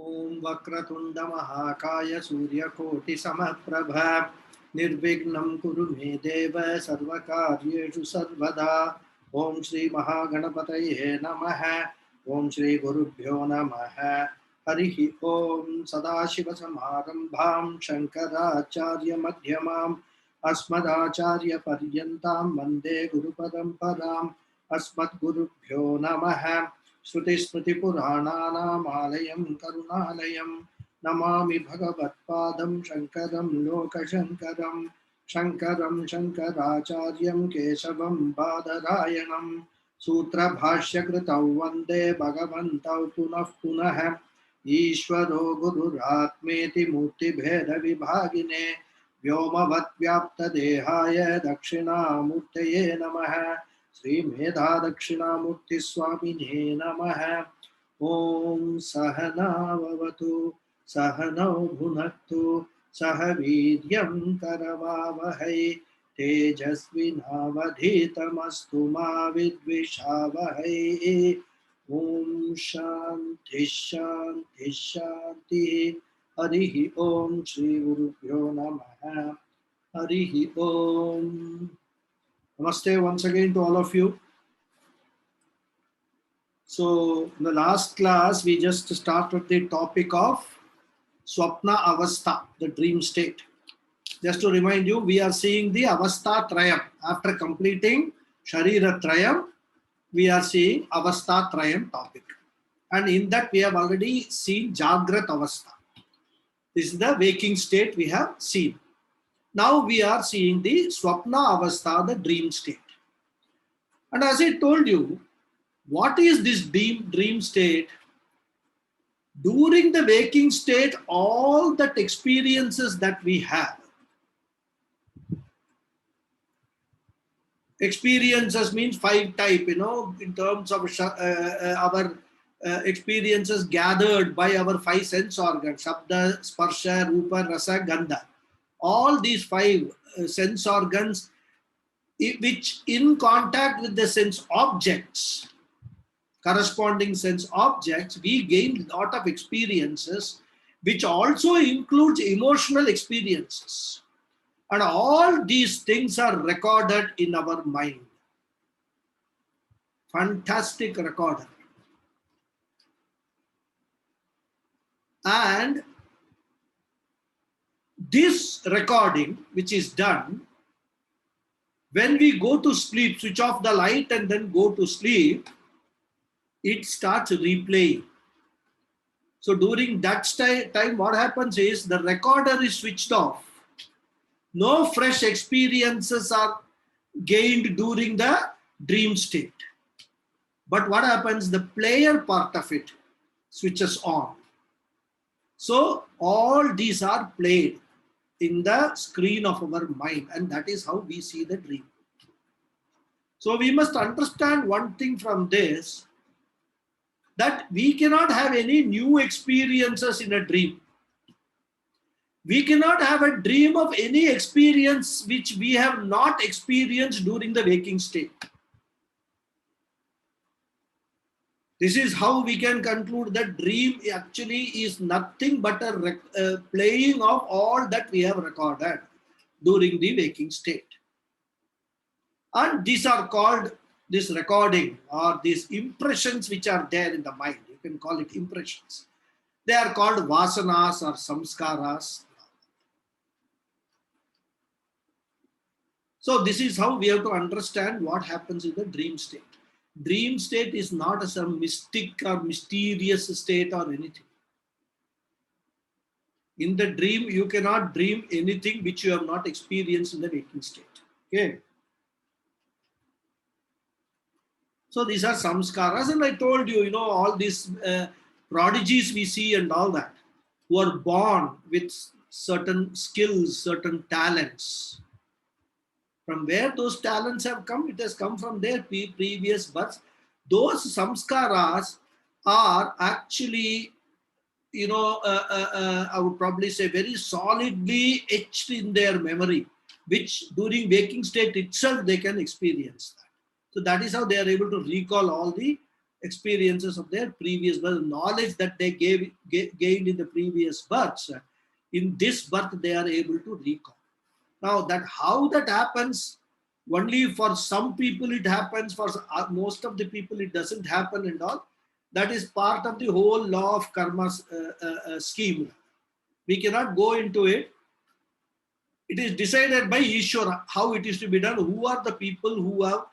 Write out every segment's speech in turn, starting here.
Om Vakratunda Mahakaya Surya Koti Samaprabha Nirvignam Kuru Me Deva Sarvakaryeshu Sarvada Om Shri Mahaganapataye Namaha Om Shri Gurubhyo Namaha Harihi Om Sadashiva Samarambham Shankaracharya Madhyamam Asmadacharya Paryantam Vande Guru Paramparam Asmad Gurubhyo Namaha Shruti Smriti Purananam Alayam Karunalayam Namami Bhagavatpadam Shankaram Lokashankaram Shankaram Shankaracharyam Kesavam Badarayanam Sutra Bhashya Kritau Vande Bhagavantau Punah Punah Ishvaro Gururatmeti Murti Bheda Vibhagine Vyoma Vatvyapta Dehaya Dakshina Murtaye Namaha Sri Medha Dakshinamurti Swamine Namaha Om Sahana Vavatu Sahana Bhunaktu Sahavidyam Karavavahai Tejasvinavadhitamastu ma vidvishavahai Om Shanti Shanti Shanti Harihi Om Shri Gurubhyo Namaha Harihi Om. Namaste once again to all of you. So, in the last class, we just started the topic of Swapna Avastha, the dream state. Just to remind you, we are seeing the Avastha Trayam. After completing Sharira Trayam, we are seeing Avastha Trayam topic. And in that, we have already seen Jagrat Avastha. This is the waking state we have seen. Now we are seeing the Swapna Avastha, the dream state. And as I told you, what is this dream state? During the waking state, all that experiences that we have, experiences means 5 type, in terms of our experiences gathered by our 5 sense organs, Shabda, Sparsha, Rupa, Rasa, Gandha. All these 5 sense organs, which in contact with the sense objects, corresponding sense objects, we gain a lot of experiences, which also includes emotional experiences. And all these things are recorded in our mind. Fantastic recorder. And this recording, which is done, when we go to sleep, switch off the light and then go to sleep, it starts replaying. So during that time, what happens is the recorder is switched off. No fresh experiences are gained during the dream state. But what happens? The player part of it switches on. So all these are played in the screen of our mind, and that is how we see the dream. So we must understand one thing from this, that we cannot have any new experiences in a dream. We cannot have a dream of any experience which we have not experienced during the waking state. This is how we can conclude that dream actually is nothing but a playing of all that we have recorded during the waking state. And these are called, this recording or these impressions which are there in the mind. You can call it impressions. They are called vasanas or samskaras. So this is how we have to understand what happens in the dream state. Dream state is not some mystic or mysterious state or anything. In the dream, you cannot dream anything which you have not experienced in the waking state. Okay. So these are samskaras, and I told you, all these prodigies we see and all that, who are born with certain skills, certain talents. From where those talents have come, it has come from their previous births. Those samskaras are actually, I would probably say very solidly etched in their memory, which during waking state itself they can experience that. So that is how they are able to recall all the experiences of their previous birth, knowledge that they gained in the previous births. In this birth, they are able to recall. Now, that how that happens, only for some people it happens, for most of the people it doesn't happen and all. That is part of the whole law of karma scheme. We cannot go into it. It is decided by Ishvara how it is to be done. Who are the people who have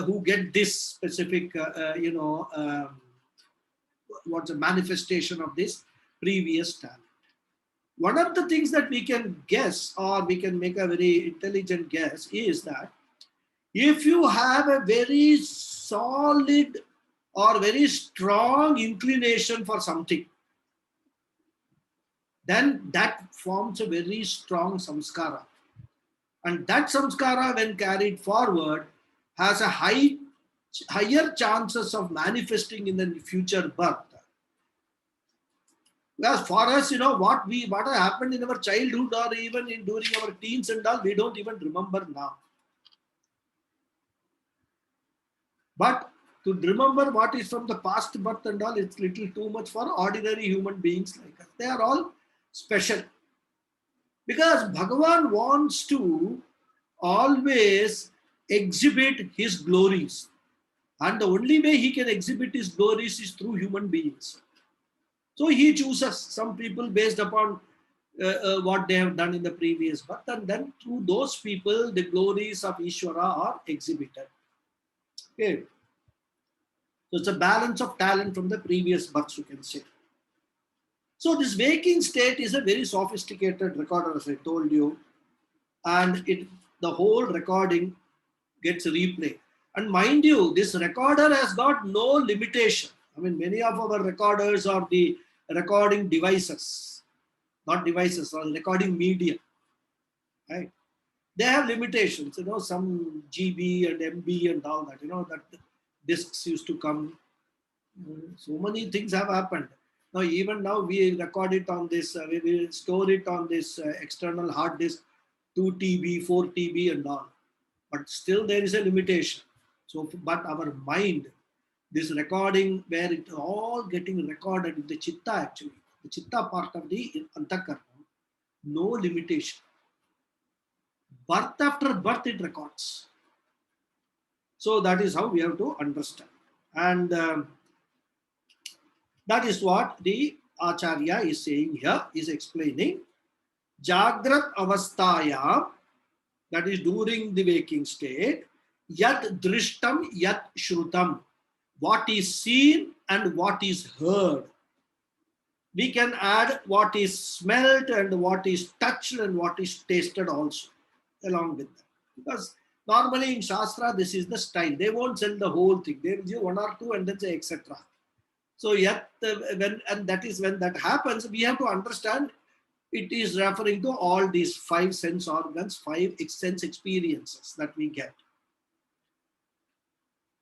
who get this specific, what's a manifestation of this previous talent. One of the things that we can guess, or we can make a very intelligent guess, is that if you have a very solid or very strong inclination for something, then that forms a very strong samskara. And that samskara, when carried forward, has a higher chances of manifesting in the future birth. Because for us, what happened in our childhood or even during our teens and all, we don't even remember now. But to remember what is from the past birth and all, it's little too much for ordinary human beings like us. They are all special. Because Bhagavan wants to always exhibit his glories. And the only way he can exhibit his glories is through human beings. So he chooses some people based upon what they have done in the previous birth, and then through those people, the glories of Ishvara are exhibited. Okay. So it's a balance of talent from the previous births, you can say. So this waking state is a very sophisticated recorder, as I told you, and the whole recording gets replayed. And mind you, this recorder has got no limitation. I mean, many of our recorders are the recording devices, not devices, or recording media, right? They have limitations, some GB and MB and all that, that discs used to come. So many things have happened. Now, even now, we record it on this, we will store it on this external hard disk, 2 TB, 4 TB and all. But still there is a limitation. So, but our mind, this recording where it all getting recorded in the chitta actually, the chitta part of the antakarna, no limitation. Birth after birth it records. So that is how we have to understand. And that is what the Acharya is saying here, is explaining. Jagrat avasthaya, that is during the waking state, yat drishtam yat shrutam, what is seen and what is heard. We can add what is smelt and what is touched and what is tasted also along with that. Because normally in Shastra, this is the style. They won't sell the whole thing. They will give one or two and then say etc. So yet, and that is when that happens, we have to understand it is referring to all these 5 sense organs, 5 sense experiences that we get.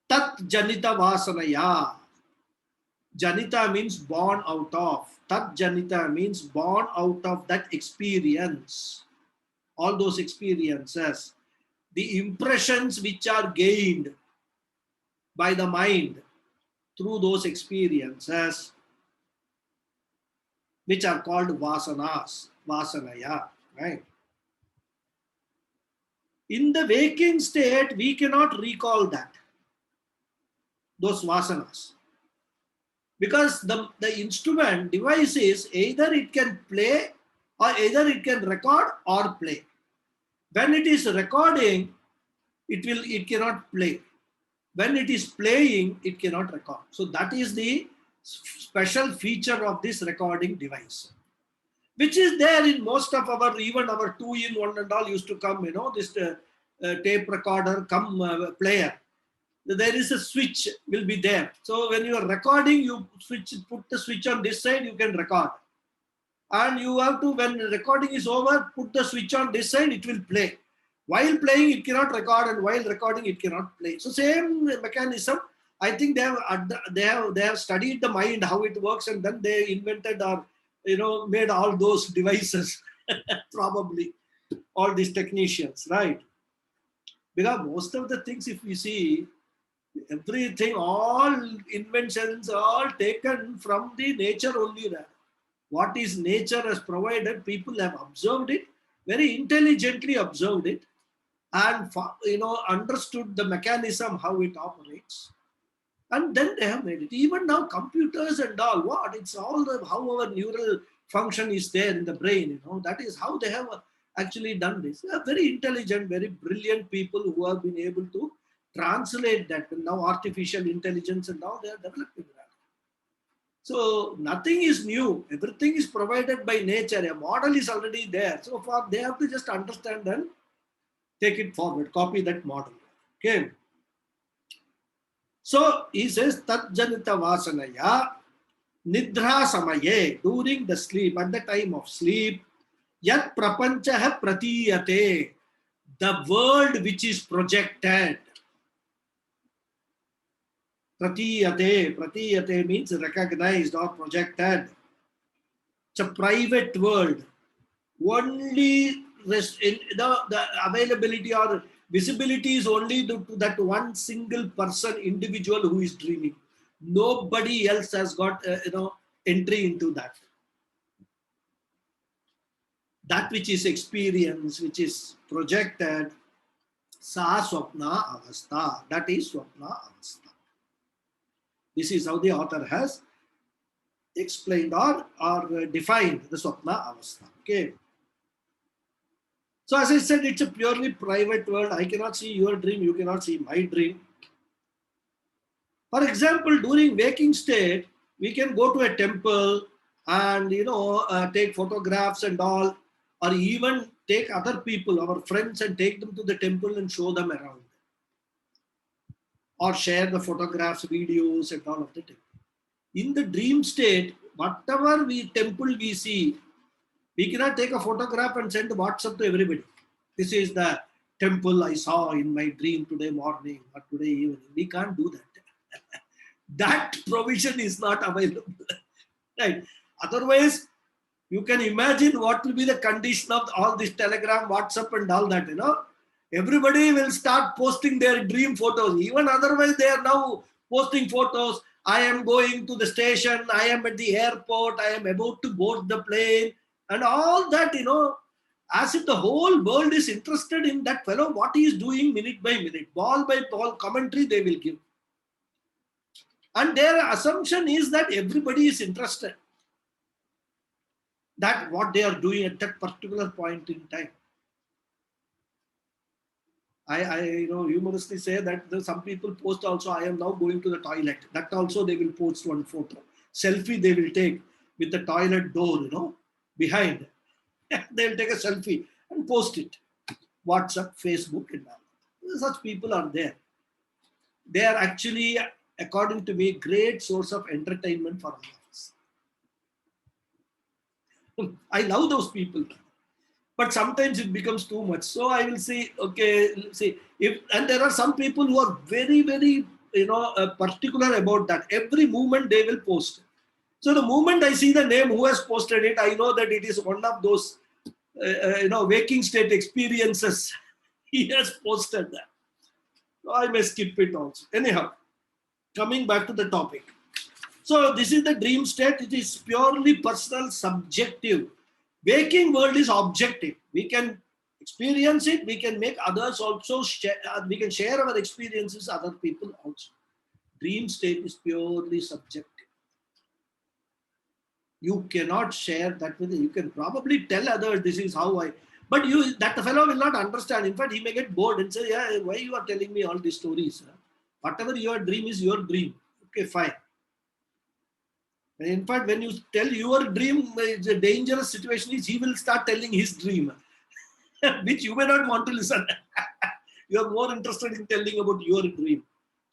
Tat janita vasanaya. Janita means born out of. Tat janita means born out of that experience. All those experiences. The impressions which are gained by the mind through those experiences, which are called vasanas, vasanaya, right? In the waking state, we cannot recall that, those vasanas. Because the instrument device is either it can play or either it can record or play. When it is recording, it cannot play. When it is playing, it cannot record. So that is the special feature of this recording device, which is there in most of our, even our 2-in-1 and all used to come, this tape recorder come player. There is a switch will be there. So when you are recording, you put the switch on this side, you can record. And you have to, when recording is over, put the switch on this side, it will play. While playing, it cannot record, and while recording, it cannot play. So same mechanism. I think they have studied the mind, how it works, and then they invented or made all those devices. Probably all these technicians, right? Because most of the things, if we see, Everything, all inventions, all taken from the nature only there. What is nature has provided, people have observed it, very intelligently observed it, and understood the mechanism, how it operates. And then they have made it. Even now, computers and all, what? It's all how our neural function is there in the brain, that is how they have actually done this. They are very intelligent, very brilliant people who have been able to translate that. And now artificial intelligence and all, they are developing that. So nothing is new. Everything is provided by nature. A model is already there. So far, they have to just understand and take it forward, copy that model. Okay. So he says, Tat Janita Vasanaya, Nidra Samaye, during the sleep, at the time of sleep, Yat Prapanchaha Pratiyate, the world which is projected. Pratiyate means recognized or projected. It's a private world. Only the availability or visibility is only to that one single person, individual who is dreaming. Nobody else has got entry into that. That which is experienced, which is projected, sa swapna avastha. That is swapna avastha. This is how the author has explained or defined the swapna avastha. Okay. So as I said, it's a purely private world. I cannot see your dream. You cannot see my dream. For example, during waking state, we can go to a temple and take photographs and all, or even take other people, our friends, and take them to the temple and show them around, or share the photographs, videos, and all of the temple. In the dream state, whatever temple we see, we cannot take a photograph and send WhatsApp to everybody. This is the temple I saw in my dream today morning or today evening. We can't do that. That provision is not available. Right? Otherwise, you can imagine what will be the condition of all this Telegram, WhatsApp, and all that. Everybody will start posting their dream photos. Even otherwise, they are now posting photos. I am going to the station. I am at the airport. I am about to board the plane. And all that, as if the whole world is interested in that fellow, what he is doing minute by minute, ball by ball commentary they will give. And their assumption is that everybody is interested, that what they are doing at that particular point in time. I humorously say that some people post also, I am now going to the toilet. That also they will post one photo. Selfie they will take with the toilet door, behind. They will take a selfie and post it. WhatsApp, Facebook, and all. Such people are there. They are actually, according to me, great source of entertainment for all of us. I love those people. But sometimes it becomes too much. So I will say, okay, see, and there are some people who are very, very, particular about that. Every movement they will post. So the moment I see the name who has posted it, I know that it is one of those, waking state experiences. He has posted that. So I may skip it also. Anyhow, coming back to the topic. So this is the dream state. It is purely personal, subjective. Waking world is objective. We can experience it. We can make others also share. We can share our experiences other people also. Dream state is purely subjective. You cannot share that with. You can probably tell others this is how I. But that fellow will not understand. In fact, he may get bored and say, "Yeah, why you are telling me all these stories? Whatever your dream is your dream. Okay, fine." In fact, when you tell your dream, the dangerous situation is he will start telling his dream, which you may not want to listen. You are more interested in telling about your dream.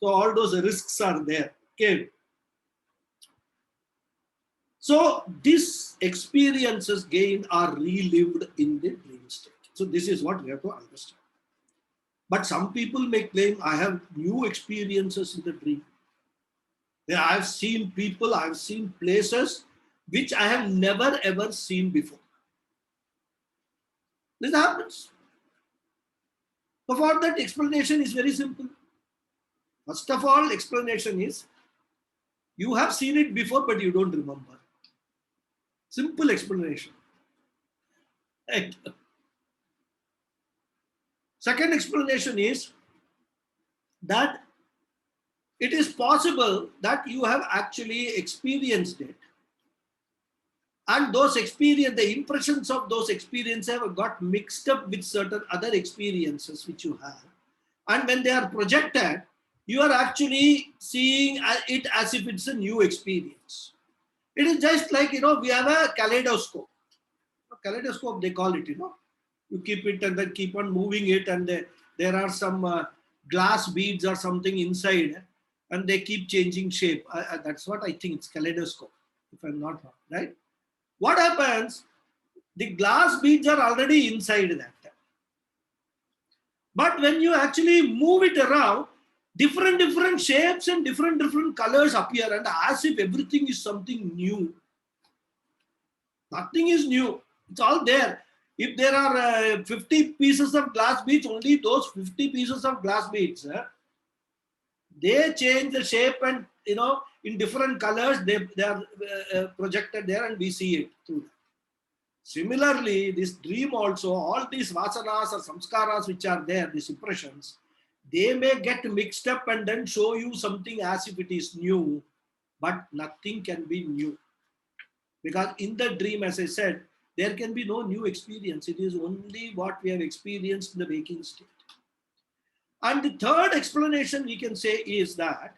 So all those risks are there. Okay. So these experiences gained are relived in the dream state. So this is what we have to understand. But some people may claim, I have new experiences in the dream. I have seen people, I have seen places which I have never ever seen before. This happens. So for that, explanation is very simple. First of all, explanation is you have seen it before, but you don't remember. Simple explanation. Right. Second explanation is that it is possible that you have actually experienced it. And those experience, the impressions of those experiences have got mixed up with certain other experiences which you have. And when they are projected, you are actually seeing it as if it's a new experience. It is just like, we have a kaleidoscope. A kaleidoscope, they call it, You keep it and then keep on moving it, and there are some glass beads or something inside, and they keep changing shape. That's what I think, it's kaleidoscope, if I'm not wrong, right? What happens? The glass beads are already inside that. But when you actually move it around, different shapes and different colors appear, and as if everything is something new. Nothing is new. It's all there. If there are 50 pieces of glass beads, only those 50 pieces of glass beads, they change the shape, and in different colors they are projected there, and we see it through that. Similarly, this dream also, all these vasanas or samskaras which are there, these impressions, they may get mixed up and then show you something as if it is new, but nothing can be new. Because in the dream, as I said, there can be no new experience. It is only what we have experienced in the waking state. And the third explanation we can say is that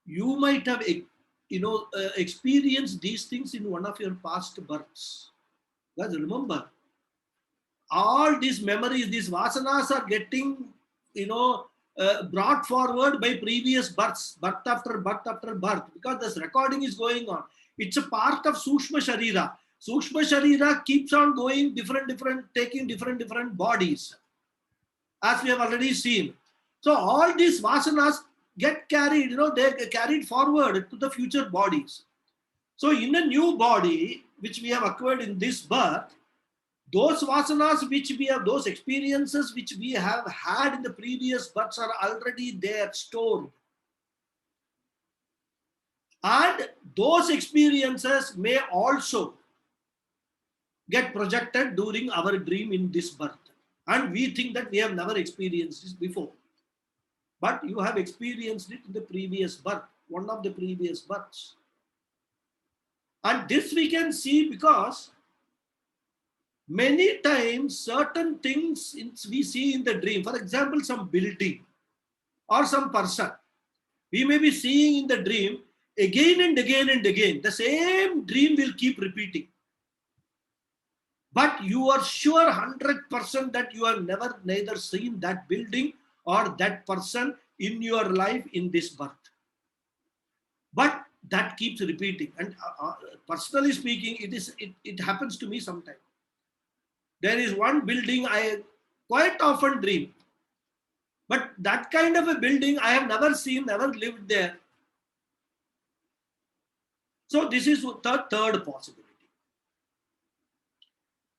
you might have experienced these things in one of your past births. Because remember, all these memories, these vasanas are getting, brought forward by previous births, birth after birth after birth, because this recording is going on. It's a part of Sushma Sharira. Sushma Sharira keeps on going taking different bodies, as we have already seen. So all these vasanas get carried, they get carried forward to the future bodies. So in a new body, which we have acquired in this birth, those vasanas which we have, those experiences which we have had in the previous births are already there, stored. And those experiences may also get projected during our dream in this birth. And we think that we have never experienced this before. But you have experienced it in the previous birth, one of the previous births. And this we can see because many times certain things we see in the dream, for example, some building or some person, we may be seeing in the dream again and again and again. The same dream will keep repeating. But you are sure 100% that you have neither seen that building or that person in your life in this birth. But that keeps repeating. And personally speaking, it happens to me sometimes. There is one building I quite often dream. But that kind of a building I have never seen, never lived there. So this is the third possibility.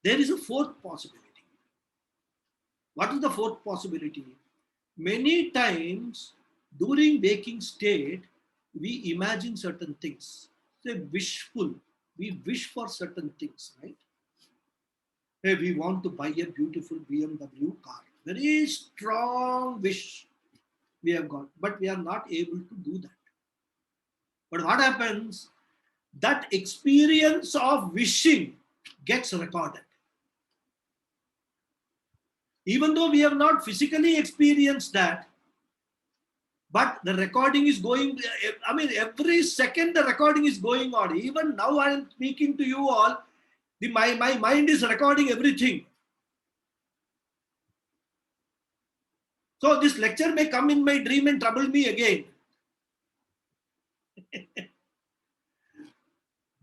There is a fourth possibility. What is the fourth possibility? Many times during waking state, we imagine certain things. Say wishful. We wish for certain things, right? Hey, we want to buy a beautiful BMW car. Very strong wish we have got, but we are not able to do that. But what happens? That experience of wishing gets recorded. Even though we have not physically experienced that, but the recording is going, I mean, every second the recording is going on. Even now I am speaking to you all, my mind is recording everything. So this lecture may come in my dream and trouble me again.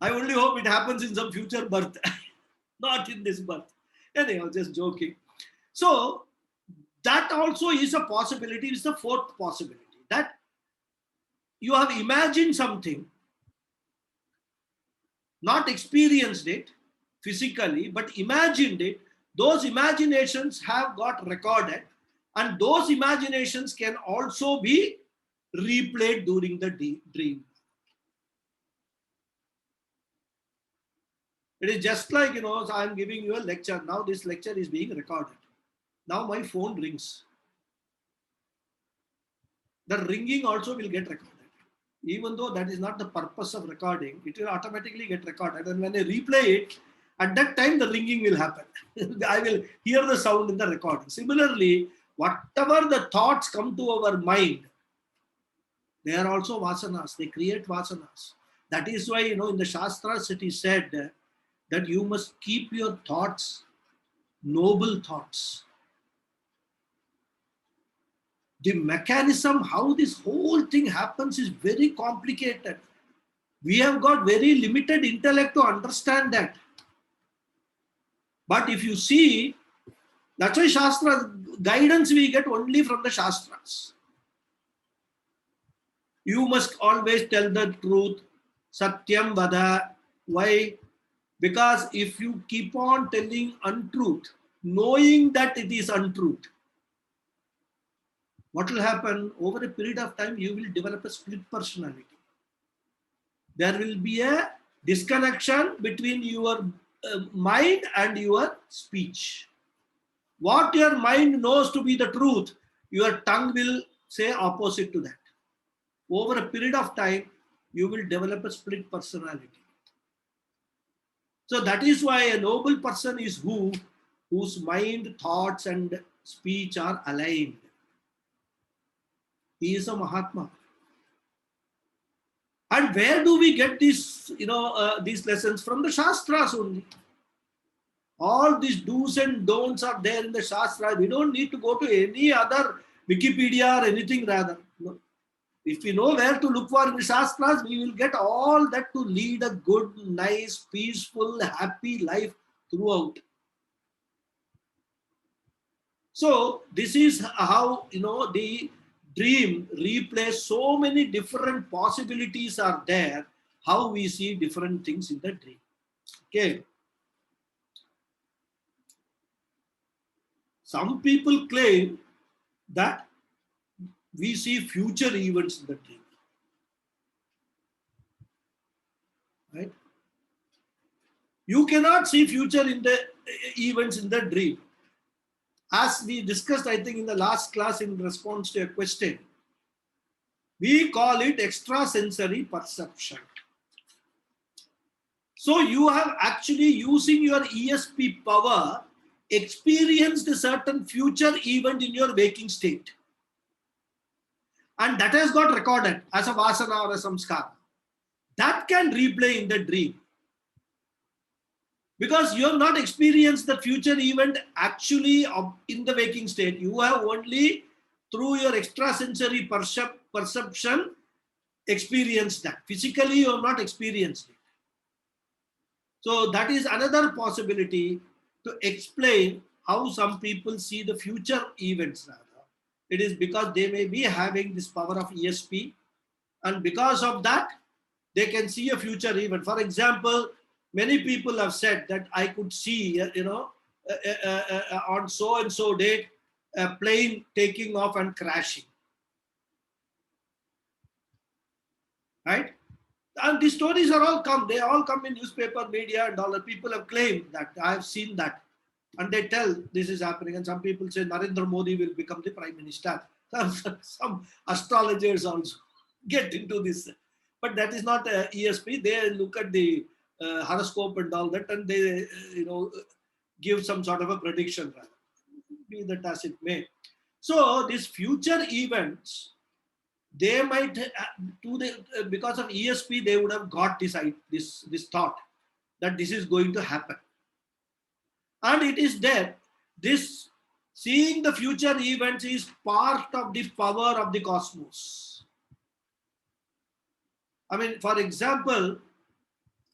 I only hope it happens in some future birth, not in this birth. Anyhow, just joking. So that also is a possibility. It's the fourth possibility, that you have imagined something, not experienced it physically, but imagined it. Those imaginations have got recorded, And those imaginations can also be replayed during the dream. It is just like, so I'm giving you a lecture. Now this lecture is being recorded. Now my phone rings. The ringing also will get recorded. Even though that is not the purpose of recording, it will automatically get recorded. And when I replay it, at that time the ringing will happen. I will hear the sound in the recording. Similarly, whatever the thoughts come to our mind, they are also vasanas. They create vasanas. That is why, in the Shastras it is said that you must keep your thoughts noble thoughts. The mechanism, how this whole thing happens, is very complicated. We have got very limited intellect to understand that. But if you see, that's why Shastra guidance we get only from the Shastras. You must always tell the truth. Satyam vada. Why? Because if you keep on telling untruth, knowing that it is untruth, what will happen? Over a period of time, you will develop a split personality. There will be a disconnection between your mind and your speech. What your mind knows to be the truth, your tongue will say opposite to that. Over a period of time, you will develop a split personality. So that is why a noble person is whose mind, thoughts, and speech are aligned. He is a Mahatma. And where do we get these, these lessons? From the Shastras only. All these do's and don'ts are there in the Shastra. We don't need to go to any other Wikipedia or anything rather. No. If we know where to look for in the Shastras, we will get all that to lead a good, nice, peaceful, happy life throughout. So this is how, the dream replays. So many different possibilities are there, how we see different things in the dream. Okay. Some people claim that we see future events in the dream. Right? You cannot see future in the events in the dream. As we discussed, I think, in the last class in response to a question, we call it extrasensory perception. So you have actually, using your ESP power, experienced a certain future event in your waking state. And that has got recorded as a vasana or a samskara. That can replay in the dream. Because you have not experienced the future event actually in the waking state. You have only, through your extrasensory perception, experienced that. Physically, you have not experienced it. So that is another possibility to explain how some people see the future events rather. It is because they may be having this power of ESP, and because of that, they can see a future event. For example, many people have said that I could see, on so and so date, a plane taking off and crashing. Right? And these stories are all come. They all come in newspaper, media, and all. The people have claimed that I have seen that, and they tell this is happening. And some people say Narendra Modi will become the prime minister. Some astrologers also get into this, but that is not ESP. They look at the horoscope and all that, and they give some sort of a prediction. Rather, be that as it may. So these future events, they might because of ESP, they would have got this thought that this is going to happen, and it is there. This seeing the future events is part of the power of the cosmos. I mean, for example,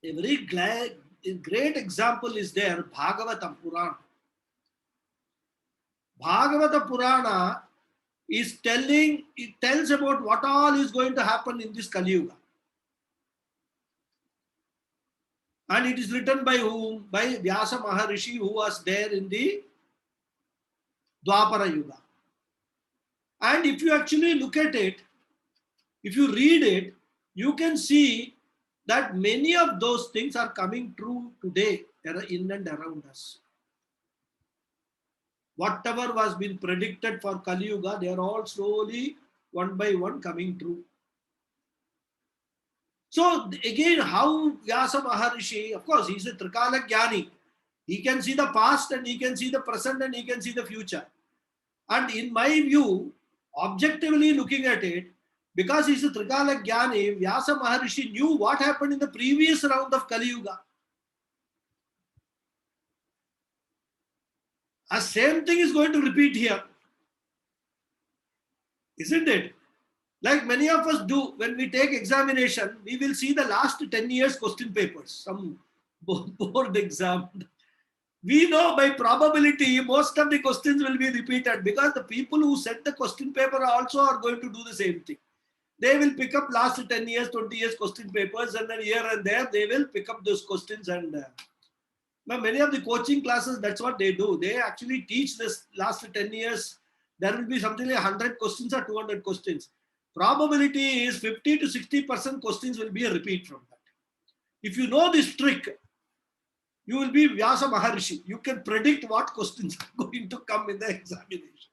a very great example is there, Bhagavata Purana. Bhagavata Purana it tells about what all is going to happen in this Kali Yuga. And it is written by whom? By Vyasa Maharishi, who was there in the Dwapara Yuga. And if you actually look at it, if you read it, you can see that many of those things are coming true today in and around us. Whatever was been predicted for Kali Yuga, they are all slowly, one by one, coming true. So again, how Vyasa Maharishi, of course, he is a Trikala Jnani. He can see the past and he can see the present and he can see the future. And in my view, objectively looking at it, because he's a Trikala Jnani, Vyasa Maharishi knew what happened in the previous round of Kali Yuga. The same thing is going to repeat here. Isn't it? Like many of us do, when we take examination, we will see the last 10 years question papers, some board exam. We know by probability, most of the questions will be repeated because the people who set the question paper also are going to do the same thing. They will pick up last 10 years, 20 years question papers, and then here and there, they will pick up those questions. And now many of the coaching classes, that's what they do. They actually teach this last 10 years. There will be something like 100 questions or 200 questions. Probability is 50 to 60% questions will be a repeat from that. If you know this trick, you will be Vyasa Maharishi. You can predict what questions are going to come in the examination.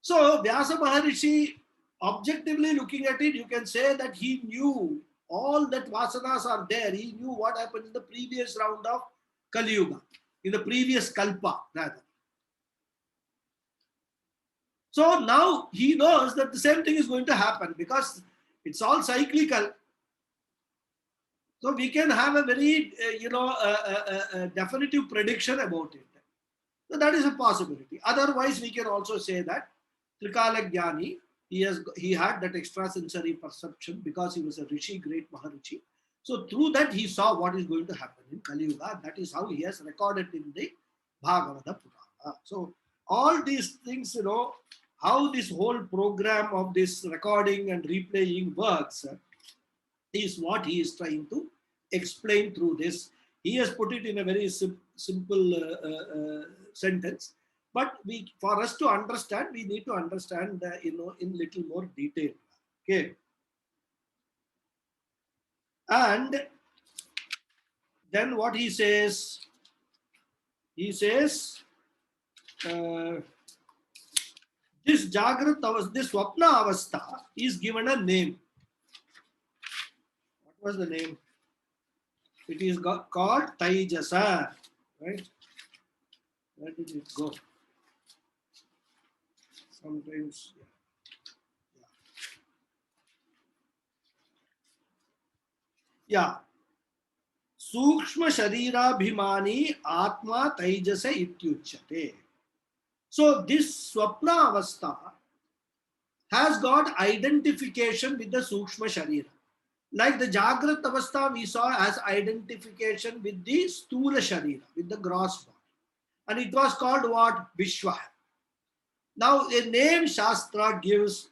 So Vyasa Maharishi, objectively looking at it, you can say that he knew all that vasanas are there. He knew what happened in the previous round of Kali Yuga, in the previous Kalpa rather. So now he knows that the same thing is going to happen because it's all cyclical. So we can have a very, definitive prediction about it. So that is a possibility. Otherwise, we can also say that Trikala Jnani, he had that extrasensory perception because he was a Rishi, great Maharishi. So through that, he saw what is going to happen in Kali Yuga. That is how he has recorded in the Bhagavata Purana. So all these things, how this whole program of this recording and replaying works is what he is trying to explain through this. He has put it in a very simple sentence, but for us to understand, we need to understand, in little more detail. Okay, and then what he says? He says, this Jagrat Avastha, this Swapna Avastha is given a name. What was the name? It is called Taijasa, right? Where did it go? Sometimes, yeah. Sukshma Sharira Bhimani Atma Taijasa Ityuchyate. So this Swapna Avastha has got identification with the Sukshma Sharira. Like the Jagrat Avastha we saw as identification with the Stula Sharira, with the gross body. And it was called what? Vishwa. Now a name Shastra gives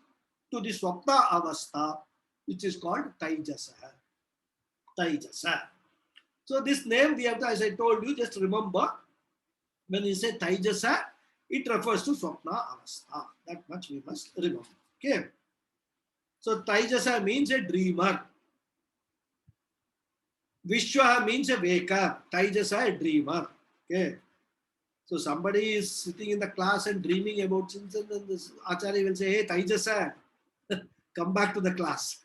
to the Swapna Avastha, which is called Taijasa. Taijasa. So this name we have to, as I told you, just remember, when you say Taijasa, it refers to Swapna Avastha. That much we must remember. Okay. So Taijasa means a dreamer. Vishwa means a waker. Taijasa, a dreamer. Okay. So somebody is sitting in the class and dreaming about things, and then this Acharya will say, hey, Taijasa, come back to the class.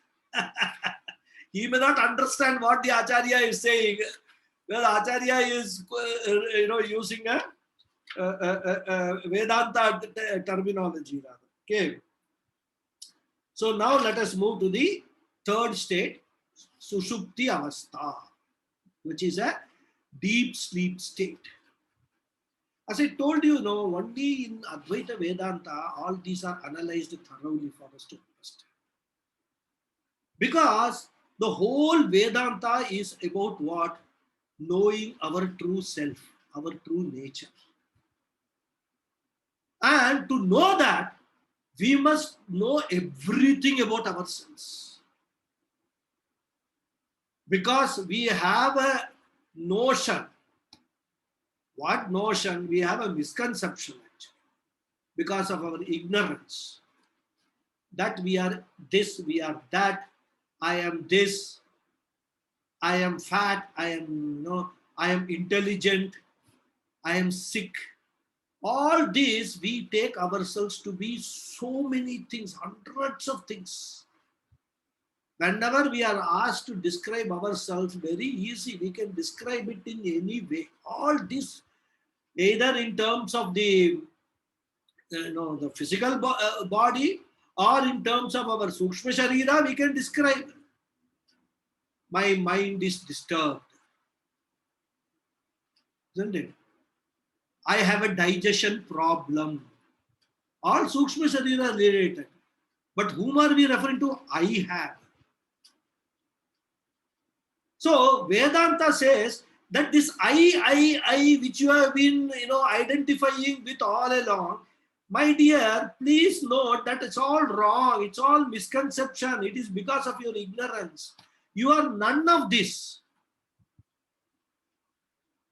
He may not understand what the Acharya is saying. Well, Acharya is, using a Vedanta terminology rather. Okay. So now let us move to the third state, Sushupti Avastha, which is a deep sleep state. As I told you, only in Advaita Vedanta, all these are analyzed thoroughly for us to understand. Because the whole Vedanta is about what? Knowing our true self, our true nature. And to know that, we must know everything about ourselves. Because we have a notion. What notion? We have a misconception actually. because of our ignorance. That we are this, we are that, I am this, I am fat, I am no, I am intelligent, I am sick. All these we take ourselves to be so many things, hundreds of things. Whenever we are asked to describe ourselves, very easy, we can describe it in any way. All this, either in terms of the the physical body, or in terms of our sukshma sharira, we can describe. My mind is disturbed, isn't it? I have a digestion problem. All sukshma sharira related. But whom are we referring to? I have. So Vedanta says that this I, which you have been, identifying with all along, my dear, please note that it's all wrong. It's all misconception. It is because of your ignorance. You are none of this.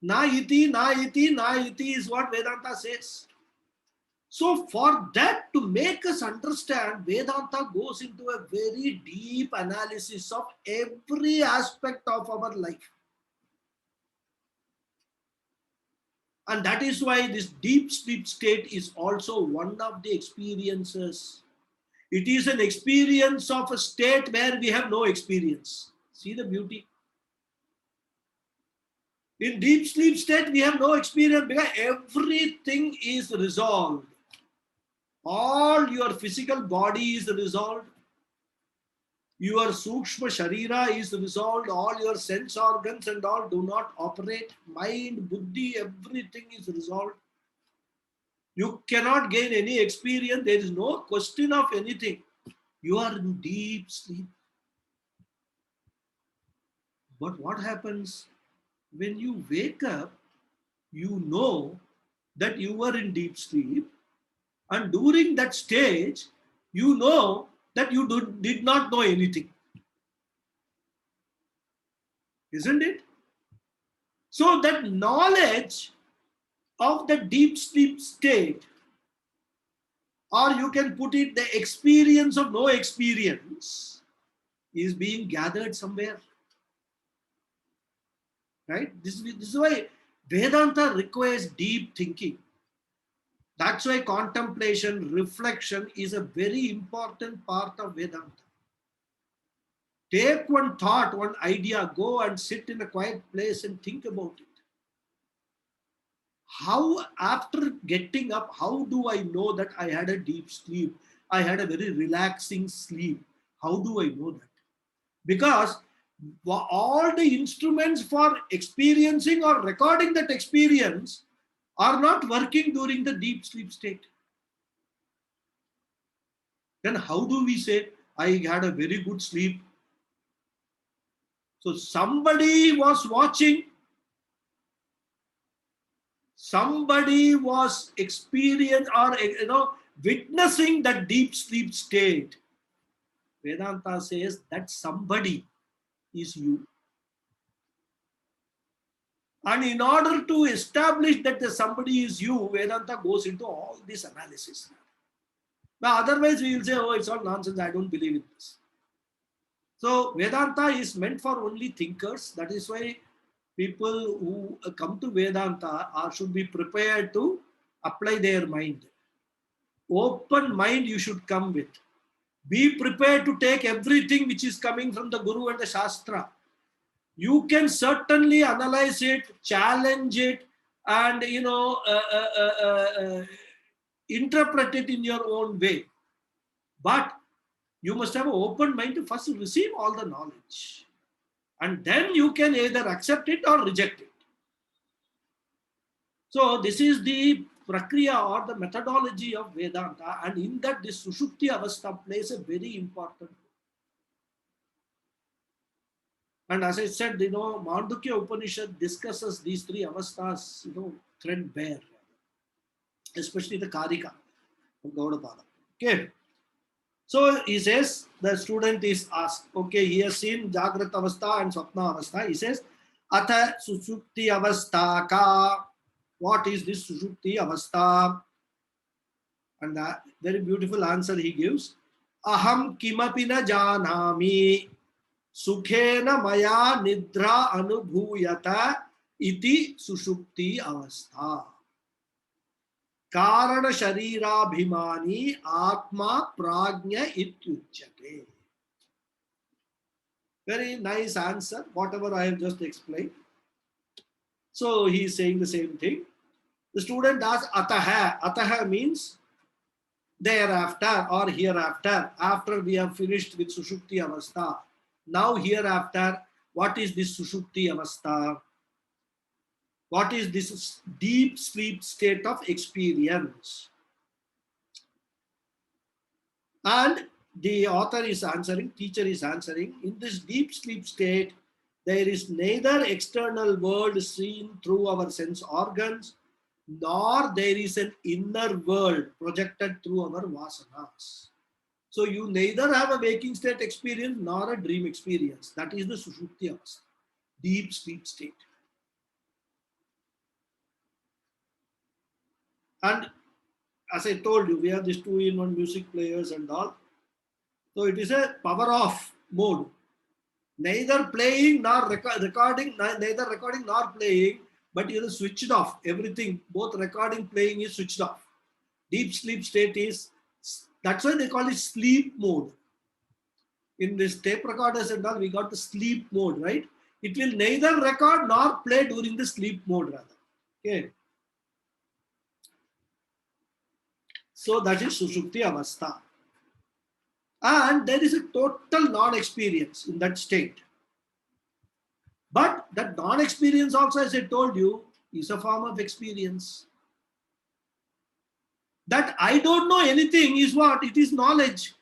Na iti, na iti, na iti is what Vedanta says. So for that, to make us understand, Vedanta goes into a very deep analysis of every aspect of our life. And that is why this deep sleep state is also one of the experiences. It is an experience of a state where we have no experience. See the beauty. In deep sleep state, we have no experience because everything is resolved. All your physical body is resolved. Your sukshma sharira is resolved. All your sense organs and all do not operate. Mind, buddhi, everything is resolved. You cannot gain any experience. There is no question of anything. You are in deep sleep. But what happens when you wake up? You know that you were in deep sleep. And during that stage, you know that you did not know anything. Isn't it? So that knowledge of the deep sleep state, or you can put it the experience of no experience, is being gathered somewhere. Right? This is why Vedanta requires deep thinking. That's why contemplation, reflection is a very important part of Vedanta. Take one thought, one idea, go and sit in a quiet place and think about it. How, after getting up, how do I know that I had a deep sleep? I had a very relaxing sleep. How do I know that? Because all the instruments for experiencing or recording that experience are not working during the deep sleep state. Then how do we say, I had a very good sleep? So somebody was watching, somebody was experiencing or witnessing that deep sleep state. Vedanta says that somebody is you. And in order to establish that the somebody is you, Vedanta goes into all this analysis. Now, otherwise we will say, oh, it's all nonsense, I don't believe in this. So Vedanta is meant for only thinkers. That is why people who come to Vedanta should be prepared to apply their mind. Open mind you should come with. Be prepared to take everything which is coming from the Guru and the Shastra. You can certainly analyze it, challenge it, and interpret it in your own way. But you must have an open mind to first receive all the knowledge. And then you can either accept it or reject it. So this is the prakriya or the methodology of Vedanta, and in that this Sushupti Avastha plays a very important role. And as I said, Mandukya Upanishad discusses these three avasthas, threadbare, especially the Karika of Gaudapada. Okay. So he says, the student is asked, okay, he has seen Jagrat Avastha and Swapna Avastha. He says, Atha Sushupti Avastha ka. What is this Sushupti Avastha? And that very beautiful answer he gives. Aham kimapi na janami sukhena maya nidra anubhuyata iti sushupti avastha. Karana sharira bhimani atma prajna ityuchyate. Very nice answer, whatever I have just explained. So he is saying the same thing. The student asks ataha. Ataha means thereafter or hereafter. After we have finished with Sushupti Avastha. Now hereafter, what is this Sushupti Avastha? What is this deep sleep state of experience? And the author is answering, teacher is answering, in this deep sleep state, there is neither external world seen through our sense organs, nor there is an inner world projected through our vasanas. So you neither have a waking state experience nor a dream experience. That is the Sushupti Avastha, deep sleep state. And as I told you, we have these 2-in-1 music players and all. So it is a power off mode. Neither playing nor recording, neither recording nor playing, but you know, switched off. Everything, both recording, playing is switched off. Deep sleep state is, that's why they call it sleep mode. In this tape recorders and all, we got the sleep mode, right? It will neither record nor play during the sleep mode rather. Okay. So that is Sushupti Avastha. And there is a total non-experience in that state. But that non-experience also, as I told you, is a form of experience. That I don't know anything is what? It is knowledge.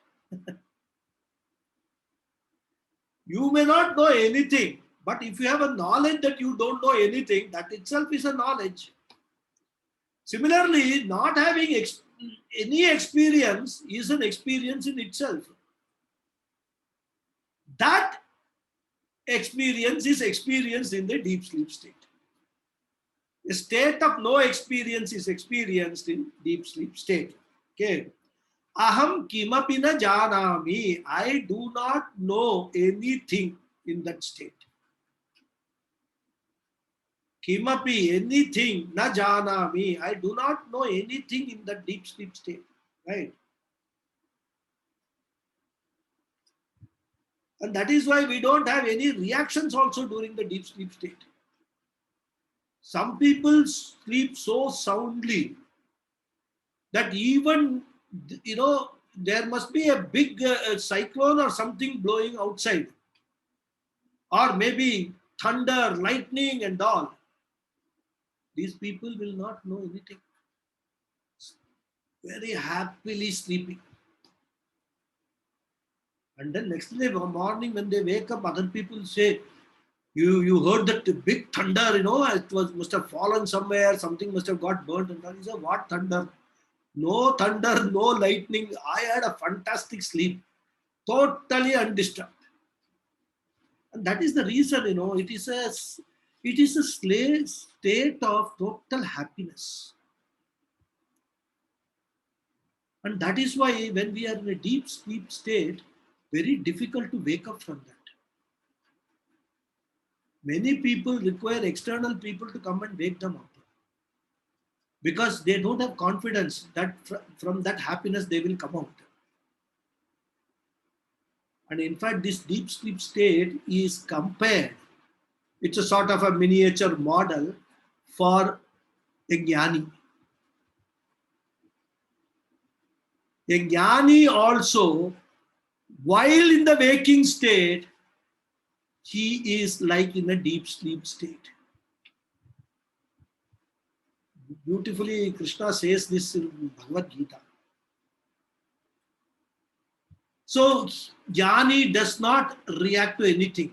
You may not know anything, but if you have a knowledge that you don't know anything, that itself is a knowledge. Similarly, not having any experience is an experience in itself. That experience is experienced in the deep sleep state. A state of no experience is experienced in deep sleep state. Okay. Aham kimapi na janami. I do not know anything in that state. Kimapi, anything, na janami. I do not know anything in that deep sleep state. Right? And that is why we don't have any reactions also during the deep sleep state. Some people sleep so soundly that even, you know, there must be a big cyclone or something blowing outside. Or maybe thunder, lightning and all. These people will not know anything. Very happily sleeping. And then next day morning when they wake up, other people say, you heard that big thunder, you know, it must have fallen somewhere, something must have got burnt. And he said, what thunder? No thunder, no lightning. I had a fantastic sleep, totally undisturbed. And that is the reason, you know, it is a state of total happiness. And that is why when we are in a deep sleep state, very difficult to wake up from that. Many people require external people to come and wake them up. Because they don't have confidence that from that happiness they will come out. And in fact, this deep sleep state is compared. It's a sort of a miniature model for a jnani. A jnani also, while in the waking state, he is like in a deep sleep state. Beautifully, Krishna says this in Bhagavad Gita. So, jnani does not react to anything.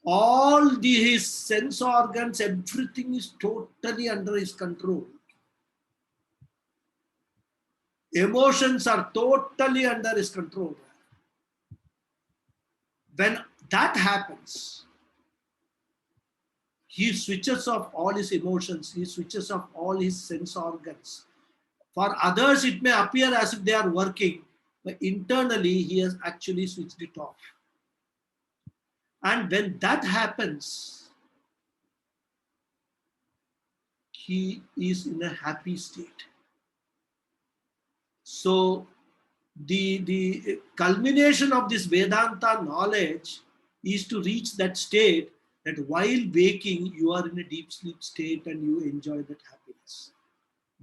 All his sense organs, everything is totally under his control. Emotions are totally under his control. When that happens, he switches off all his emotions, he switches off all his sense organs. For others, it may appear as if they are working, but internally, he has actually switched it off. And when that happens, he is in a happy state. So, the culmination of this Vedanta knowledge is to reach that state that while waking, you are in a deep sleep state and you enjoy that happiness.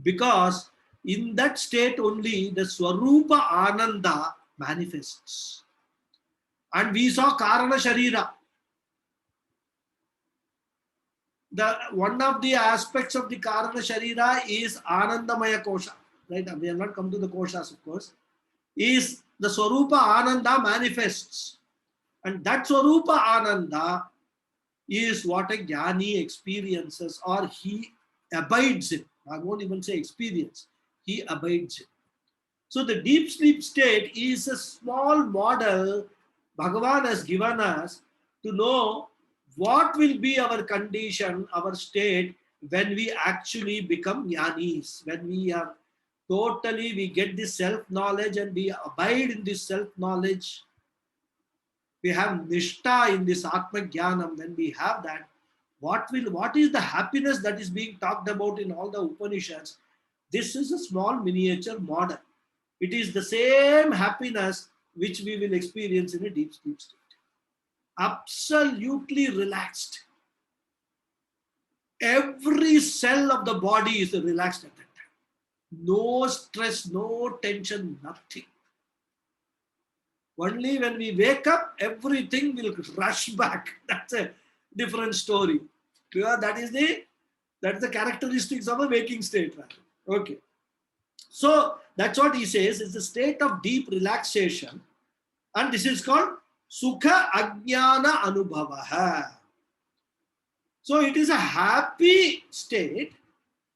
Because in that state only the Swarupa Ananda manifests. And we saw Karana Sharira. One of the aspects of the Karana Sharira is Anandamaya Kosha. Right? We have not come to the Koshas, of course. Is the Swarupa Ananda manifests. And that Swarupa Ananda is what a Jnani experiences, or he abides in. I won't even say experience. He abides in. So the deep sleep state is a small model Bhagavan has given us to know what will be our condition, our state, when we actually become jnanis, when we are totally, we get this self-knowledge and we abide in this self-knowledge. We have nishta in this Atma Jnanam. When we have that, what is the happiness that is being talked about in all the Upanishads? This is a small miniature model. It is the same happiness which we will experience in a deep sleep state. Absolutely relaxed. Every cell of the body is relaxed at that time. No stress, no tension, nothing. Only when we wake up, everything will rush back. That's a different story. That is the characteristics of a waking state. Okay. So that's what he says, is the state of deep relaxation. And this is called Sukha Ajnana Anubhavaha. So it is a happy state,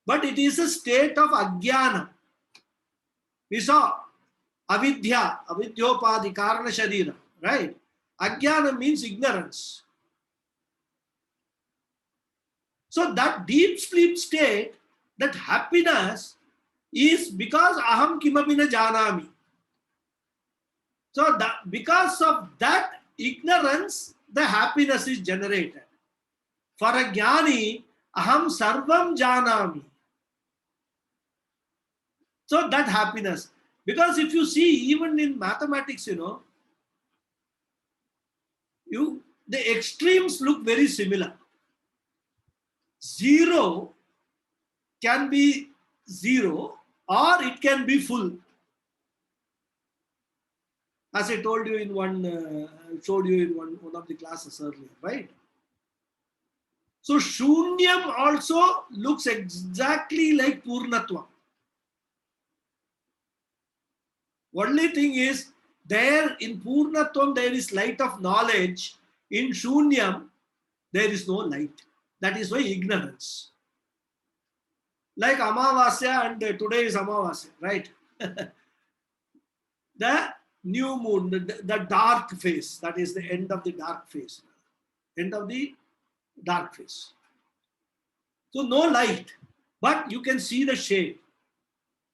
but it is a state of Ajnana. We saw Avidya, Avidyopadi, Karana Sharira, right? Ajnana means ignorance. So that deep sleep state, that happiness is because aham kimapi na janami. So that because of that ignorance, the happiness is generated. For a jnani, aham sarvam janami. So that happiness. Because if you see, even in mathematics, the extremes look very similar. 0 can be 0 or it can be full. As I told you in showed you in one of the classes earlier, right? So Shunyam also looks exactly like Purnatva. Only thing is, there in Purnatvam there is light of knowledge. In Shunyam, there is no light. That is why ignorance. Like Amavasya, and today is Amavasya, right? The new moon, the dark phase, that is the end of the dark phase. End of the dark phase. So no light, but you can see the shape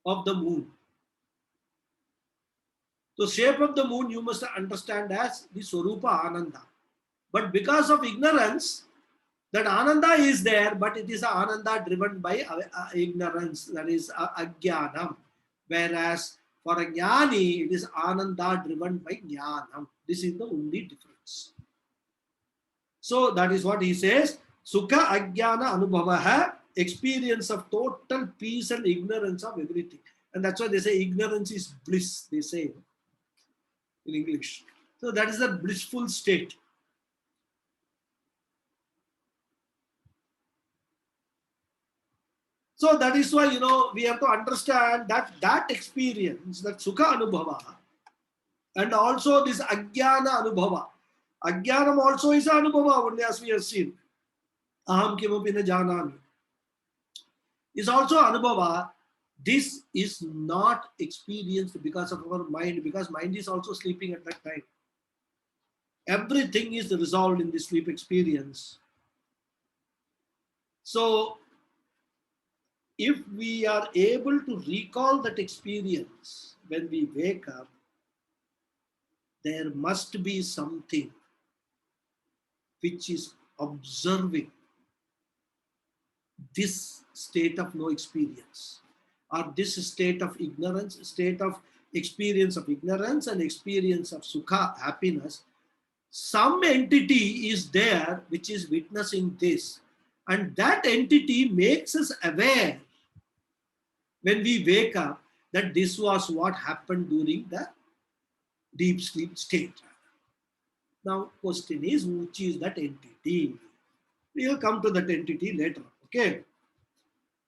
of the moon. The shape of the moon you must understand as the Swarupa Ananda. But because of ignorance, that Ananda is there, but it is Ananda driven by ignorance, that is Ajnanam. Whereas for a Jnani, it is Ananda driven by Jnanam. This is the only difference. So that is what he says. Sukha Ajnana Anubhavaha, experience of total peace and ignorance of everything. And that's why they say ignorance is bliss, they say in English. So that is a blissful state. So that is why, we have to understand that experience, that Sukha Anubhava, and also this Ajnana Anubhava. Ajnanam also is Anubhava, only as we have seen. Aham kimapi na janami. Is also Anubhava. This is not experienced because of our mind, because mind is also sleeping at that time. Everything is resolved in the sleep experience. So if we are able to recall that experience when we wake up, there must be something which is observing this state of no experience, or this state of ignorance, state of experience of ignorance and experience of sukha, happiness. Some entity is there which is witnessing this, and that entity makes us aware when we wake up that this was what happened during the deep sleep state. Now, question is, which is that entity? We will come to that entity later. Okay.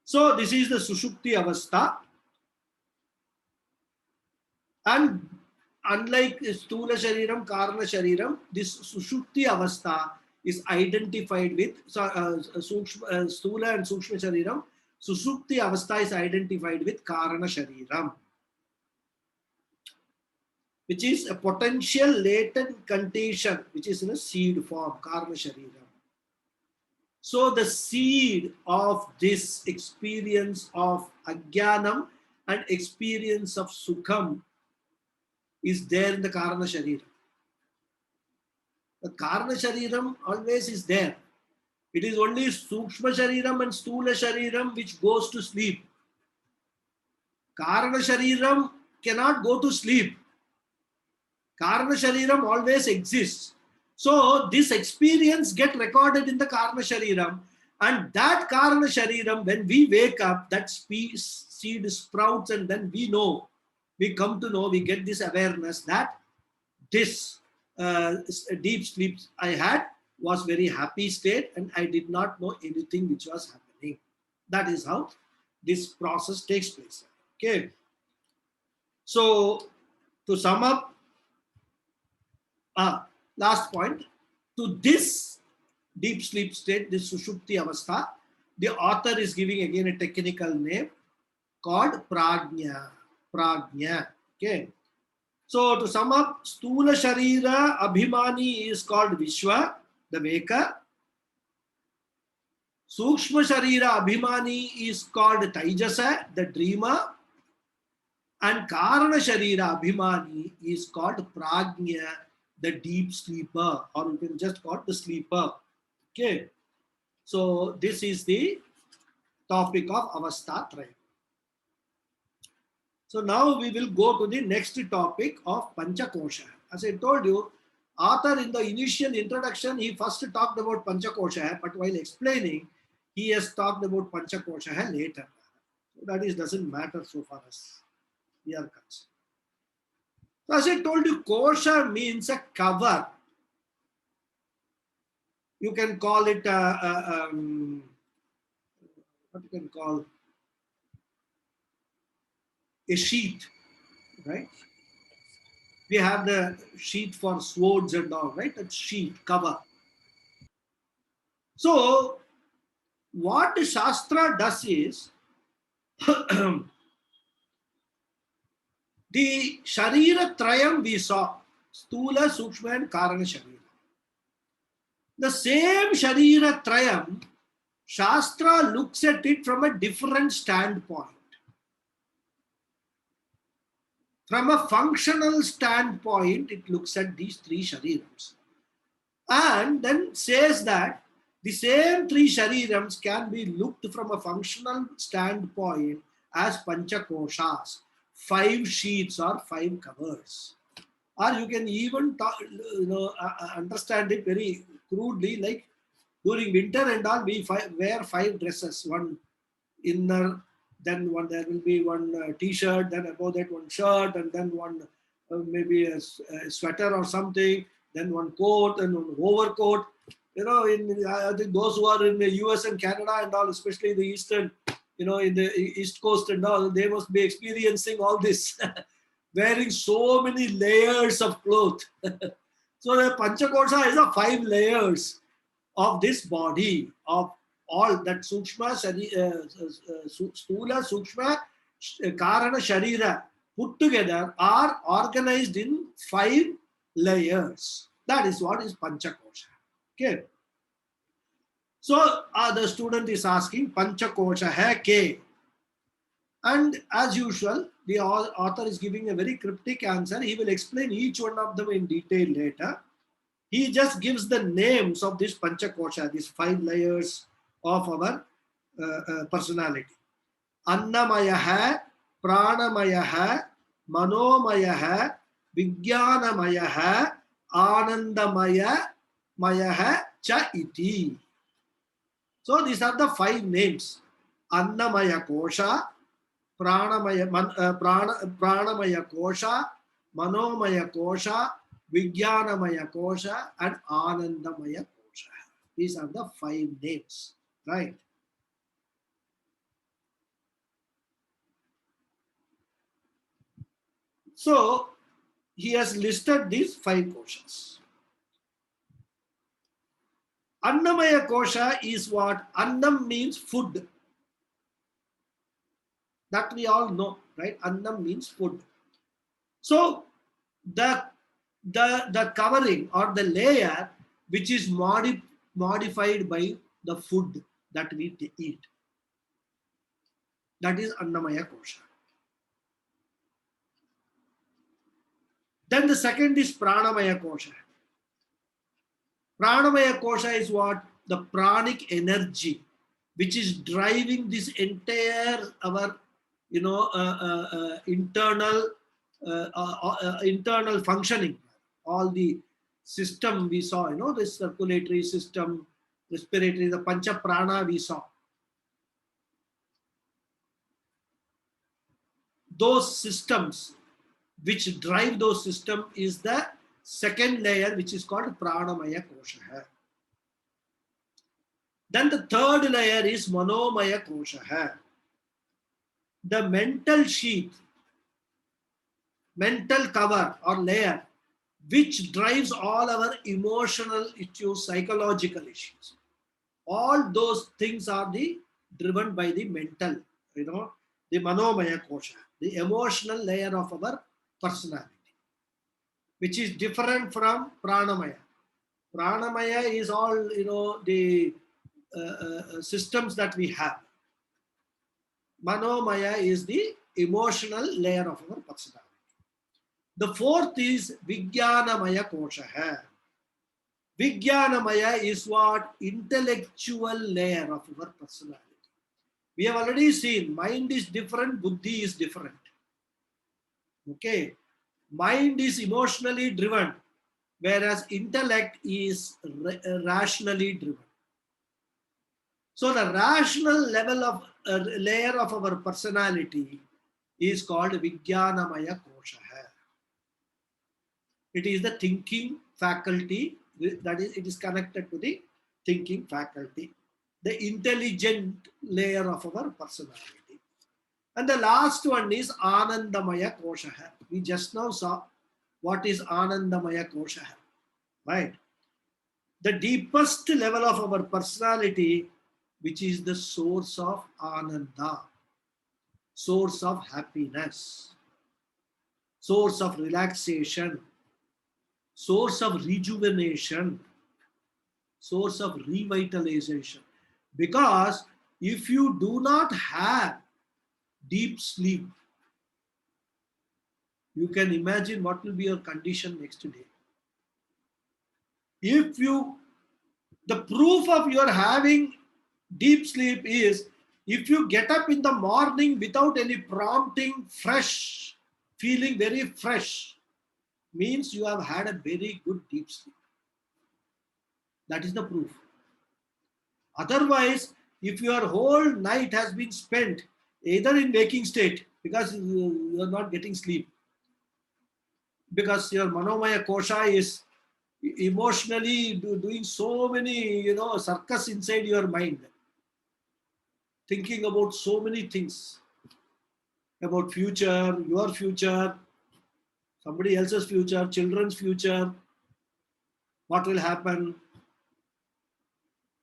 So this is the Sushupti Avastha, and unlike Stula Shariram, Karana Shariram, this Sushupti Avastha is identified with Stula and Sukshma Shariram. Sushupti Avastha is identified with Karana Shariram, which is a potential latent condition, which is in a seed form, Karana Shariram. So the seed of this experience of Ajnanam and experience of Sukham is there in the Karana Shariram. The Karana Shariram always is there. It is only Sukshma Shariram and Stula Shariram which goes to sleep. Karana Shariram cannot go to sleep. Karana Shariram always exists. So this experience get recorded in the Karana Shariram, and that Karana Shariram, when we wake up, that seed sprouts, and then we come to know, we get this awareness that this deep sleep I had was very happy state, and I did not know anything which was happening. That is how this process takes place. Okay. So to sum up, last point, to this deep sleep state, this Sushupti Avastha, the author is giving again a technical name called Prajna. Prajna. Okay. So to sum up, Stula Sharira Abhimani is called Vishwa, the waker. Sukshma Sharira Abhimani is called Taijasa, the dreamer. And Karana Sharira Abhimani is called Prajna, the deep sleeper, or you can just call it the sleeper. Okay. So this is the topic of Avastha Traya. So now we will go to the next topic of Panchakosha. As I told you, author in the initial introduction, he first talked about Panchakosha, but while explaining, he has talked about Panchakosha later. So that doesn't matter so far as we are concerned. So as I told you, Kosha means a cover. You can call it what you can call a sheet, right? We have the sheet for swords and all, right? That sheet, cover. So what the Shastra does is, the Sharira Trayam we saw, Stula, Sukshma and Karana Sharira. The same Sharira Trayam, Shastra looks at it from a different standpoint. From a functional standpoint, it looks at these three Sharirams. And then says that the same three Sharirams can be looked from a functional standpoint as Panchakoshas, 5 sheets or 5 covers. Or you can even understand it very crudely, like during winter and all, we wear 5 dresses, one inner, then there will be one t-shirt, then above that one shirt, and then one maybe a sweater or something, then one coat and one overcoat. I think those who are in the US and Canada and all, especially the eastern, in the East Coast and all, they must be experiencing all this, wearing so many layers of clothes. So the Panchakosha is a 5 layers of this body, of all that Sukshma, Stula, Sukshma, Karana, Sharira put together are organized in 5 layers. That is what is Panchakosha. Okay. So the student is asking, Panchakosha hai ke? And as usual, the author is giving a very cryptic answer. He will explain each one of them in detail later. He just gives the names of this Panchakosha, these 5 layers of our personality. Annamaya hai, Pranamaya hai, Manomaya hai, Vijnanamaya hai, Anandamaya Maya hai, Cha iti. So these are the 5 names. Annamaya Kosha, Pranamaya Kosha, Manomaya Kosha, Vijnanamaya Kosha, and Anandamaya Kosha. These are the 5 names, right? So he has listed these 5 koshas. Annamaya Kosha is what? Annam means food. That we all know, right? Annam means food. So the covering or the layer which is modified by the food that we eat, that is Annamaya Kosha. Then the second is Pranamaya Kosha. Pranamaya Kosha is what? The pranic energy which is driving this entire our internal internal functioning, all the system we saw, the circulatory system, respiratory, the pancha prana we saw. Those systems which drive those systems is the second layer, which is called Pranamaya Kosha. Then the third layer is Manomaya Kosha. The mental sheath, mental cover or layer, which drives all our emotional issues, psychological issues. All those things are driven by the mental, the Manomaya Kosha, the emotional layer of our personality, which is different from Pranamaya. Pranamaya is all, the systems that we have. Manomaya is the emotional layer of our personality. The fourth is Vijnanamaya Kosha. Vijnanamaya is what? Intellectual layer of our personality. We have already seen mind is different, buddhi is different. Okay. Mind is emotionally driven, whereas intellect is rationally driven. So the rational level of layer of our personality is called Vijnanamaya Kosha. It is the thinking faculty, that is, it is connected to the thinking faculty, the intelligent layer of our personality. And the last one is Anandamaya Kosha. We just now saw what is Anandamaya Kosha, right? The deepest level of our personality, which is the source of Ananda, source of happiness, source of relaxation, source of rejuvenation, source of revitalization. Because if you do not have deep sleep, you can imagine what will be your condition next day. The proof of your having deep sleep is if you get up in the morning without any prompting, fresh, feeling very fresh, means you have had a very good deep sleep. That is the proof. Otherwise, if your whole night has been spent either in waking state, because you are not getting sleep, because your Manomaya Kosha is emotionally doing so many, circus inside your mind, thinking about so many things, about future, your future, somebody else's future, children's future, what will happen.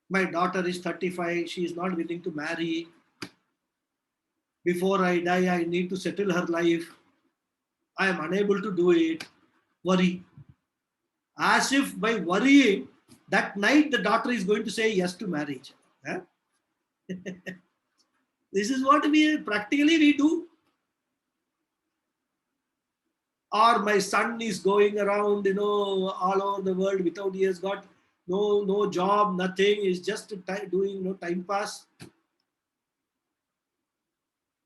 My daughter is 35, she is not willing to marry. Before I die, I need to settle her life. I am unable to do it. Worry. As if by worrying, that night the daughter is going to say yes to marriage. This is what we practically we do. Or my son is going around, all over the world without he has got no job, nothing. He's just doing time pass.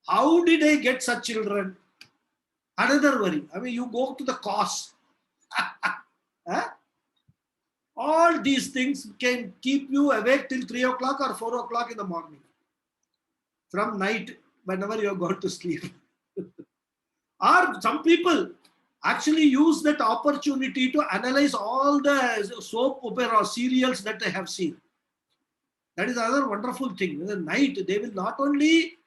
How did I get such children? Another worry. I mean, you go to the cause. Huh? All these things can keep you awake till 3 o'clock or 4 o'clock in the morning. From night, whenever you have gone to sleep. Or some people actually use that opportunity to analyze all the soap opera serials that they have seen. That is another wonderful thing. In the night, they will not only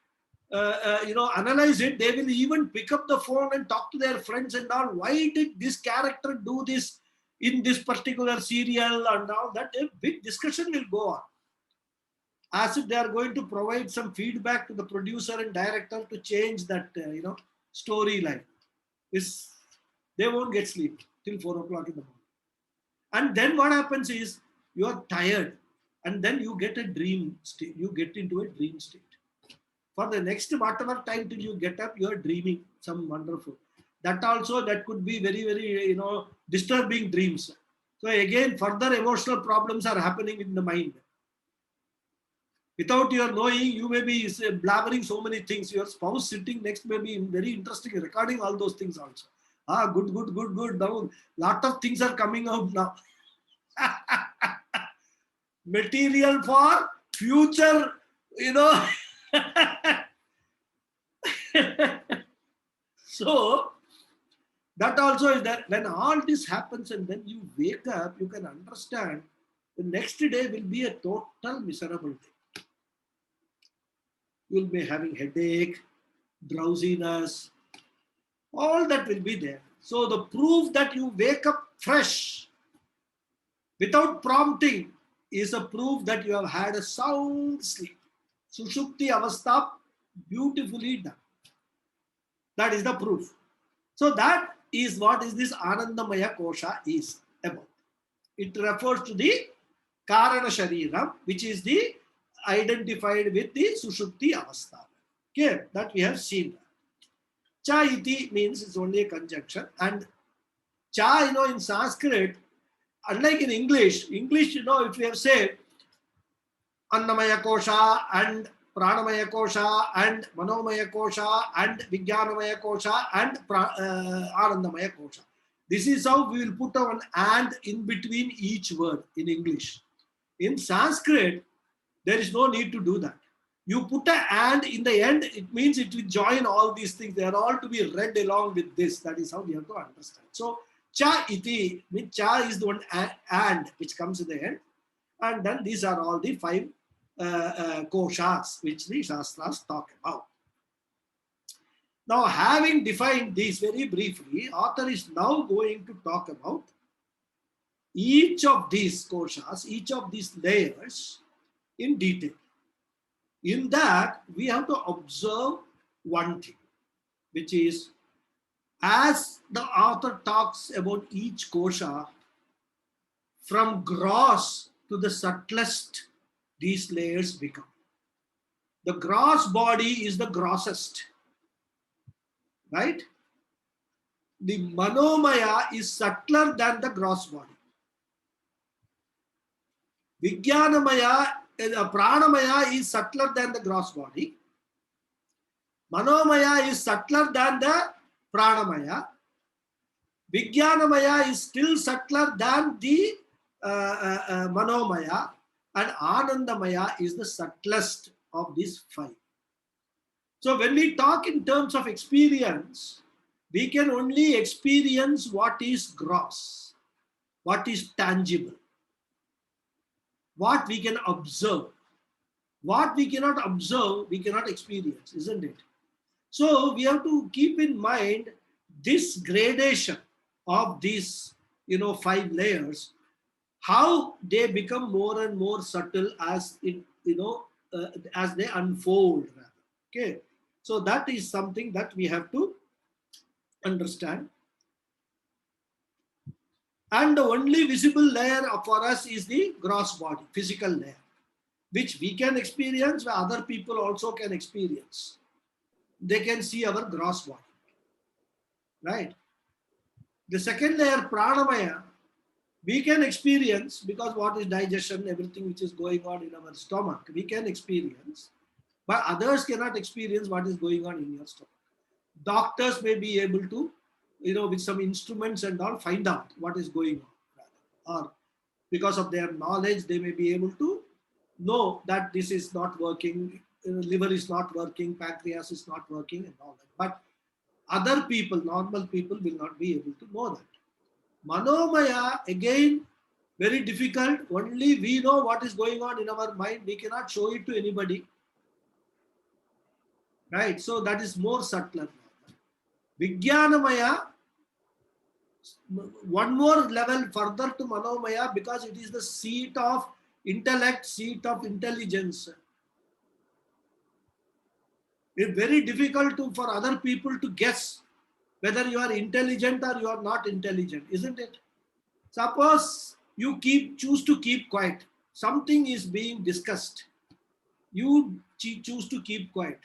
analyze it, they will even pick up the phone and talk to their friends and all. Why did this character do this in this particular serial and all that? A big discussion will go on. As if they are going to provide some feedback to the producer and director to change that, storyline. They won't get sleep till 4 o'clock in the morning. And then what happens is you are tired and then you get a dream state. You get into a dream state. For the next whatever time till you get up, you are dreaming some wonderful. That also, that could be very, very, disturbing dreams. So again, further emotional problems are happening in the mind. Without your knowing, you may be blabbering so many things. Your spouse sitting next may be very interesting, recording all those things also. Good. Now, lot of things are coming out now. Material for future, So, that also is that when all this happens and then you wake up, you can understand the next day will be a total miserable day. You will be having headache, drowsiness, all that will be there. So the proof that you wake up fresh without prompting is a proof that you have had a sound sleep. Sushupti avastha, beautifully done. That is the proof. So that is what is this Anandamaya Kosha is about. It refers to the Karana Shariram, which is the identified with the Sushupti avastha. Okay, that we have seen. Cha iti means it's only a conjunction, and cha, in Sanskrit, unlike in English, if we have said Annamaya Kosha and Pranamaya Kosha and Manomaya Kosha and Vijnanamaya Kosha and Anandamaya Kosha. This is how we will put an and in between each word in English. In Sanskrit, there is no need to do that. You put an and in the end, it means it will join all these things. They are all to be read along with this. That is how we have to understand. So, cha iti, means cha is the one and which comes in the end. And then these are all the 5 koshas which the Shastras talk about. Now, having defined these very briefly, author is now going to talk about each of these koshas, each of these layers in detail. In that, we have to observe one thing, which is, as the author talks about each kosha, from gross to the subtlest, these layers become. The gross body is the grossest, right? The manomaya is subtler than the gross body. Vijnanamaya, pranamaya is subtler than the gross body. Manomaya is subtler than the pranamaya. Vijnanamaya is still subtler than the manomaya. And Anandamaya is the subtlest of these 5. So when we talk in terms of experience, we can only experience what is gross, what is tangible, what we can observe. What we cannot observe, we cannot experience, isn't it? So we have to keep in mind this gradation of these 5 layers, how they become more and more subtle as as they unfold. Okay, so that is something that we have to understand. And the only visible layer for us is the gross body, physical layer. which we can experience, where other people also can experience. They can see our gross body, right? The second layer, pranamaya, we can experience, because what is digestion, everything which is going on in our stomach, we can experience, but others cannot experience what is going on in your stomach. Doctors may be able to, with some instruments and all, find out what is going on. Or because of their knowledge, they may be able to know that this is not working, liver is not working, pancreas is not working, and all that. But other people, normal people, will not be able to know that. Manomaya, again, very difficult. Only we know what is going on in our mind. We cannot show it to anybody. Right? So that is more subtler. Vijnanamaya, one more level further to Manomaya, because it is the seat of intellect, seat of intelligence. It's very difficult for other people to guess whether you are intelligent or you are not intelligent, isn't it? Suppose you choose to keep quiet. Something is being discussed. You choose to keep quiet.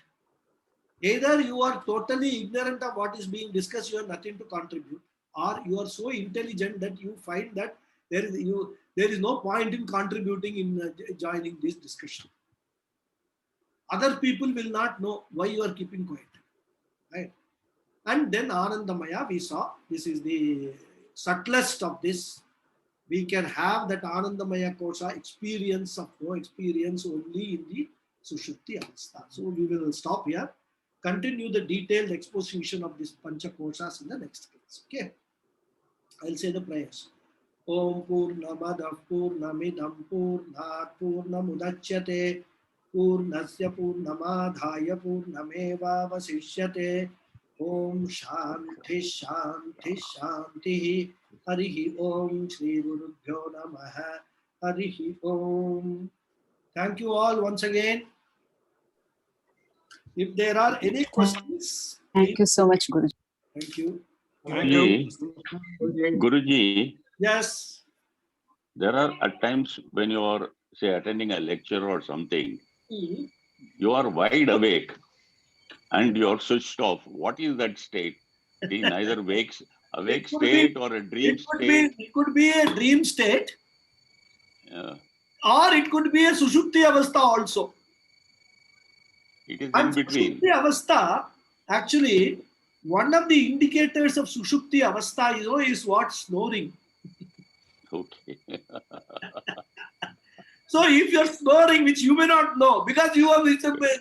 Either you are totally ignorant of what is being discussed, you have nothing to contribute, or you are so intelligent that you find that there is no point in contributing in joining this discussion. Other people will not know why you are keeping quiet, right? And then Anandamaya, we saw, this is the subtlest of this. We can have that Anandamaya kosha experience of no experience only in the Sushupti Avastha. So we will stop here. Continue the detailed exposition of this Pancha koshas in the next class. Okay. I'll say the prayers. Om Purnamadav Purnamidam Purnat Purnamudachyate Purnasya Purnamadhaya Purnameva Vasishyate. Om Shanti Shanti Shanti. Harihi Om Shri Gurubhyo Namaha. Harihi Om. Thank you all once again. If there are any questions. Thank you so much, Guruji. Thank you. Guruji, Yes. there are at times when you are, say, attending a lecture or something, you are wide awake and you are switched off. What is that state? It is neither awake state or a dream state. It could be a dream state. Yeah. Or it could be a Sushupti Avastha also. It is And in between. Sushupti Avastha, actually, one of the indicators of Sushupti Avastha, is what? Snoring. Okay. So if you're snoring, which you may not know, because you have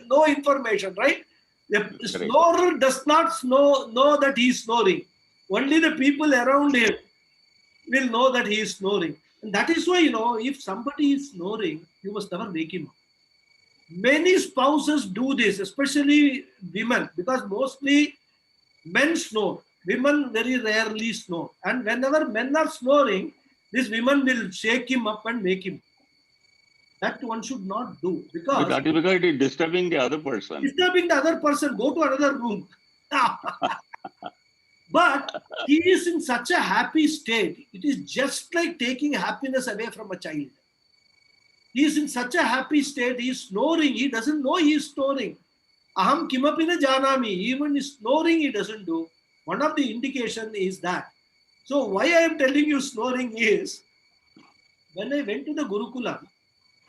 no information, right? The snorer does not know that he is snoring. Only the people around him will know that he is snoring. And that is why, if somebody is snoring, you must never wake him up. Many spouses do this, especially women, because mostly men snore. Women very rarely snore. And whenever men are snoring, these women will shake him up and wake him. That one should not do. Because that is because it is disturbing the other person. Disturbing the other person, go to another room. But he is in such a happy state. It is just like taking happiness away from a child. He is in such a happy state. He is snoring. He doesn't know he is snoring. Aham kimapi na janami. Even snoring he doesn't do. One of the indication is that. So why I am telling you snoring is, when I went to the Gurukula,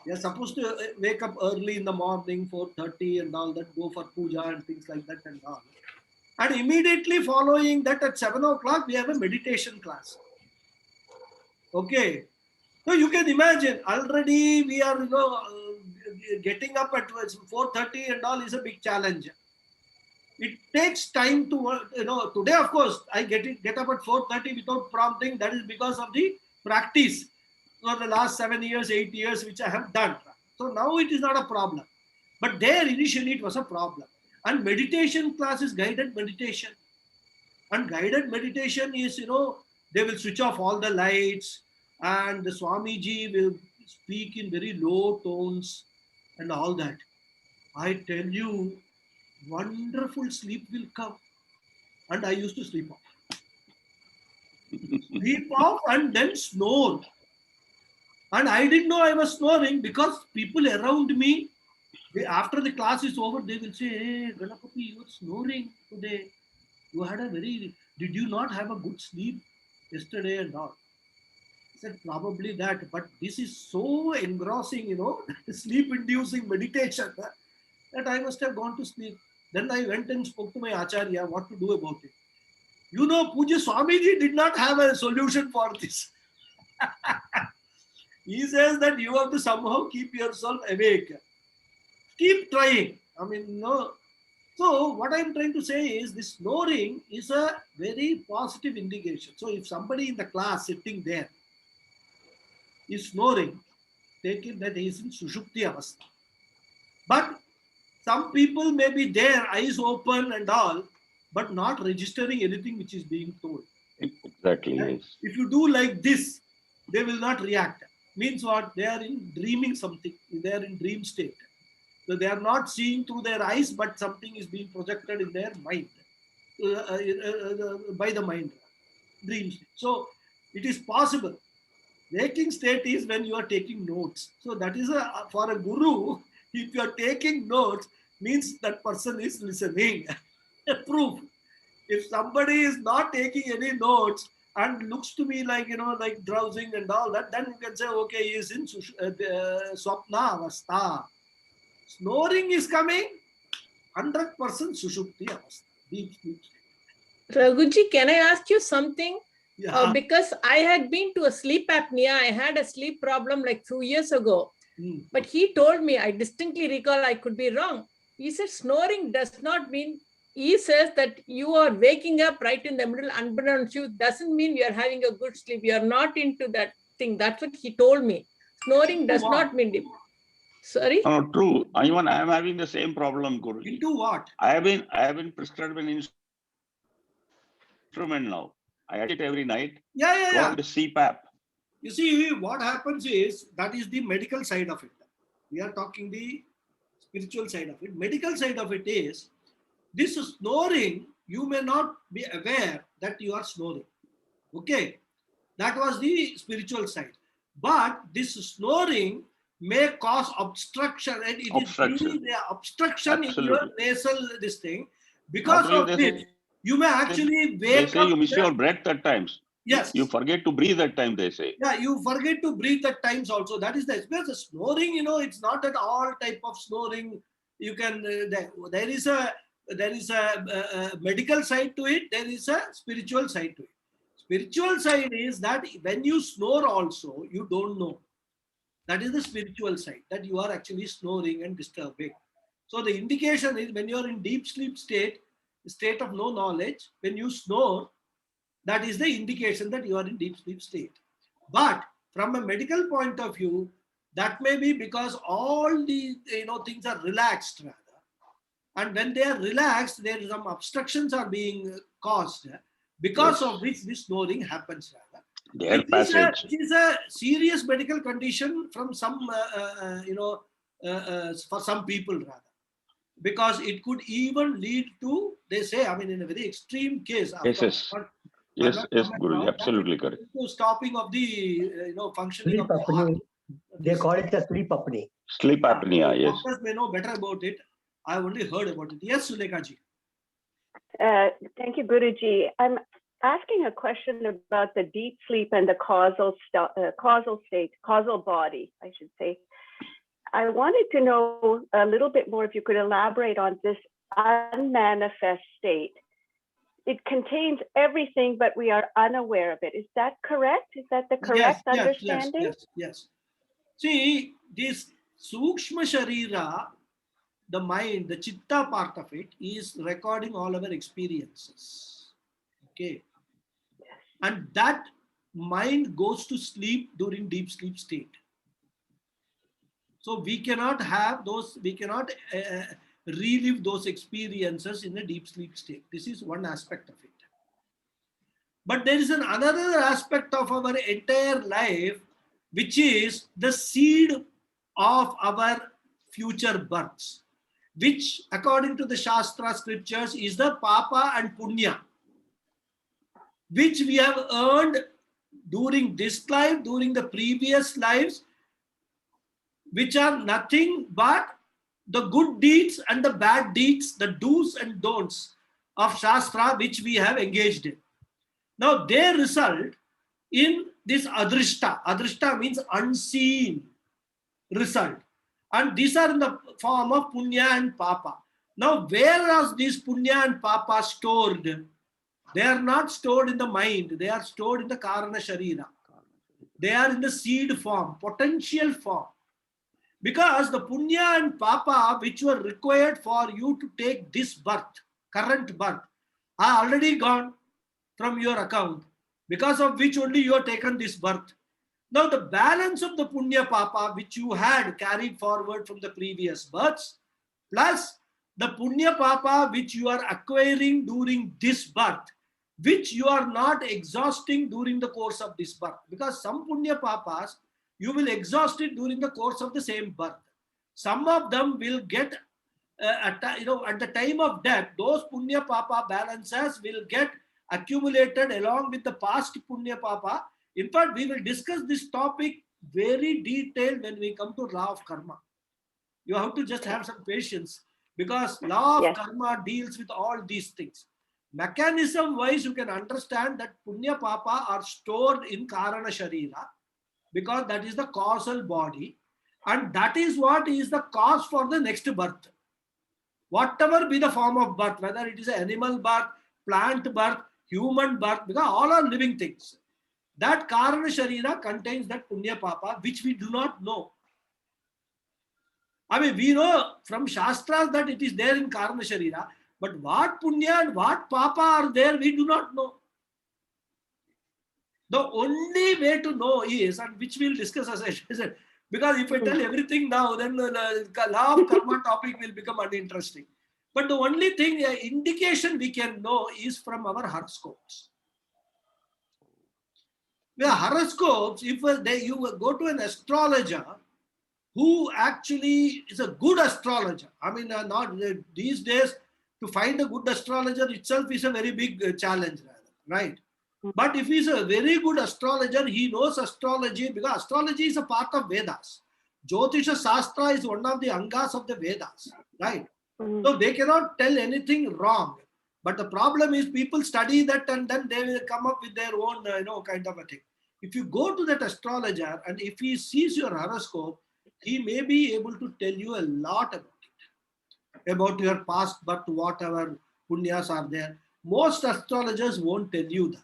they are supposed to wake up early in the morning, 4:30 and all that, go for puja and things like that and all. And immediately following that at 7 o'clock, we have a meditation class. Okay. So you can imagine, already we are, getting up at 4:30 and all is a big challenge. It takes time to, today of course, I get up at 4:30 without prompting. That is because of the practice for the last 7 years, 8 years, which I have done. So now it is not a problem. But there initially it was a problem. And meditation class is guided meditation. And guided meditation is, they will switch off all the lights and the Swamiji will speak in very low tones and all that. I tell you, wonderful sleep will come. And I used to sleep off. Sleep off and then snore. And I didn't know I was snoring because people around me, after the class is over, they will say, "Hey, Ganapathy, you're snoring today. You had a very, did you not have a good sleep yesterday and all?" I said, "Probably that, but this is so engrossing, sleep inducing meditation that I must have gone to sleep." Then I went and spoke to my Acharya what to do about it. Puja Swamiji did not have a solution for this. He says that you have to somehow keep yourself awake. Keep trying. I mean, no. So what I'm trying to say is this snoring is a very positive indication. So if somebody in the class sitting there is snoring, take it that he is in Sushupti Avastha. But some people may be there, eyes open and all, but not registering anything which is being told. Exactly, And yes. if you do like this, they will not react. Means what? They are in dreaming something. They are in dream state. So they are not seeing through their eyes, but something is being projected in their mind by the mind. Dream state. So it is possible. Waking state is when you are taking notes. So that is for a guru. If you are taking notes, means that person is listening. Proof. If somebody is not taking any notes and looks to me like like drowsing and all that, then you can say, okay, he is in swapna avastha. Snoring is coming, 100% sushupti avastha, deep sleep state. Raghuji, can I ask you something? Yeah. Because I had been to a sleep apnea. I had a sleep problem like 2 years ago. But he told me, I distinctly recall, I could be wrong. He said snoring does not mean, he says that you are waking up right in the middle, unbeknownst to you, doesn't mean you are having a good sleep. You are not into that thing. That's what he told me. Snoring does not mean deep. Sorry? No, true. Even I am having the same problem, Guru. Into what? I have been prescribed an instrument now. I take it every night. Yeah. Called CPAP. You see, what happens is, that is the medical side of it. We are talking the spiritual side of it. Medical side of it is, this snoring, you may not be aware that you are snoring. Okay. That was the spiritual side. But this snoring may cause obstruction, and it is really the obstruction in your nasal, this thing. Because of which, you may actually wake up. They say you miss your breath at times. Yes. You forget to breathe at times, they say. Yeah, you forget to breathe at times also. That is because the snoring, it's not at all type of snoring. You can, there is a medical side to it. There is a spiritual side to it. Spiritual side is that when you snore also, you don't know. That is the spiritual side, that you are actually snoring and disturbing. So the indication is, when you are in deep sleep state of no knowledge, when you snore, that is the indication that you are in deep sleep state. But from a medical point of view, that may be because all the things are relaxed rather. And when they are relaxed, there is some obstructions are being caused, because of which this snoring happens rather. It is a serious medical condition from some, for some people rather. Because it could even lead to, they say, in a very extreme case. Yes, Guru, absolutely correct. To stopping of the functioning sleep of the heart. They call it a sleep apnea. Sleep apnea, yes. Doctors may know better about it. I only heard about it. Yes, Sulekha ji. Thank you, Guruji. I'm asking a question about the deep sleep and the causal state, causal body, I should say. I wanted to know a little bit more, if you could elaborate on this unmanifest state. It contains everything, but we are unaware of it. Is that correct? Is that the correct understanding? Yes. See, this Sukshma Sharira, the mind, the Chitta part of it, is recording all our experiences. Okay. And that mind goes to sleep during deep sleep state. So we cannot have those, we cannot relive those experiences in a deep sleep state. This is one aspect of it. But there is another aspect of our entire life, which is the seed of our future births, which according to the Shastra scriptures is the Papa and Punya, which we have earned during this life, during the previous lives, which are nothing but the good deeds and the bad deeds, the do's and don'ts of Shastra, which we have engaged in. Now, they result in this adrishta. Adrishta means unseen result. And these are in the form of punya and papa. Now, where are these punya and papa stored? They are not stored in the mind. They are stored in the karana sharira. They are in the seed form, potential form. Because the punya and papa, which were required for you to take this birth, current birth, are already gone from your account, because of which only you have taken this birth. Now, the balance of the punya papa, which you had carried forward from the previous births, plus the punya papa, which you are acquiring during this birth, which you are not exhausting during the course of this birth. Because some punya papas, you will exhaust it during the course of the same birth. Some of them will get, at the time of death, those punya papa balances will get accumulated along with the past punya papa. In fact, we will discuss this topic very detailed when we come to law of karma. You have to just have some patience, because law of karma deals with all these things. Mechanism wise, you can understand that punya papa are stored in karana sharira, because that is the causal body, and that is what is the cause for the next birth. Whatever be the form of birth, whether it is an animal birth, plant birth, human birth, because all are living things. That karana sharira contains that punya papa, which we do not know. I mean, we know from Shastras that it is there in karana sharira, but what punya and what papa are there, we do not know. The only way to know is, and which we'll discuss as I said, because if I tell everything now, then the law of karma topic will become uninteresting. But the only thing, indication we can know is from our horoscopes. The horoscopes, if you go to an astrologer who actually is a good astrologer, I mean, not these days, to find a good astrologer itself is a very big challenge, right? But if he's a very good astrologer, he knows astrology, because astrology is a part of Vedas. Jyotisha Shastra is one of the angas of the Vedas, right? So they cannot tell anything wrong. But the problem is people study that and then they will come up with their own, kind of a thing. If you go to that astrologer and if he sees your horoscope, he may be able to tell you a lot about it, about your past birth, whatever punyas are there. Most astrologers won't tell you that,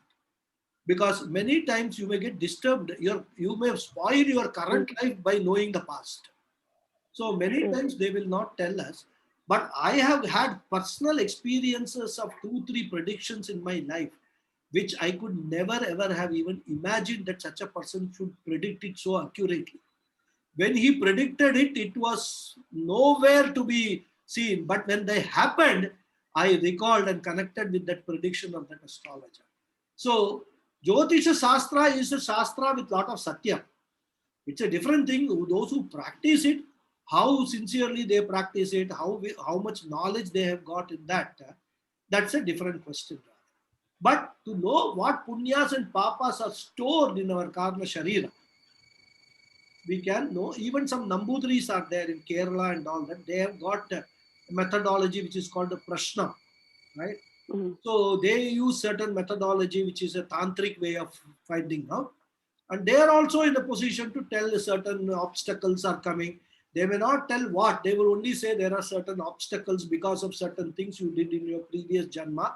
because many times you may get disturbed. You may spoil your current life by knowing the past. So many times they will not tell us. But I have had personal experiences of 2-3 predictions in my life, which I could never ever have even imagined that such a person should predict it so accurately. When he predicted it, it was nowhere to be seen. But when they happened, I recalled and connected with that prediction of that astrologer. So Jyotisha Shastra is a Shastra with lot of Satya. It's a different thing. Those who practice it, how sincerely they practice it, how much knowledge they have got in that, that's a different question. But to know what punyas and papas are stored in our karma sharira, we can know. Even some Nambudris are there in Kerala and all that. They have got a methodology which is called the prashna, right? So they use certain methodology which is a tantric way of finding out. And they are also in a position to tell certain obstacles are coming. They may not tell what, they will only say there are certain obstacles because of certain things you did in your previous janma.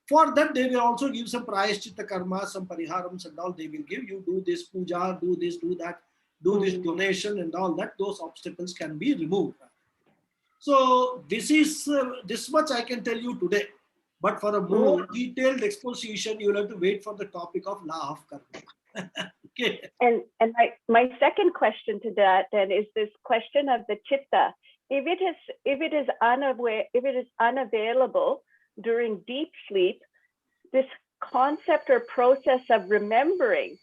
For that, they will also give some prayashchitta karma, some pariharams and all. They will give you, do this puja, do this, do that, do this donation and all that. Those obstacles can be removed. So this is this much I can tell you today. But for a more detailed exposition, you will have to wait for the topic of law of karma. Okay. And my second question to that then is this question of the chitta. If it is unavailable during deep sleep, this concept or process of remembering,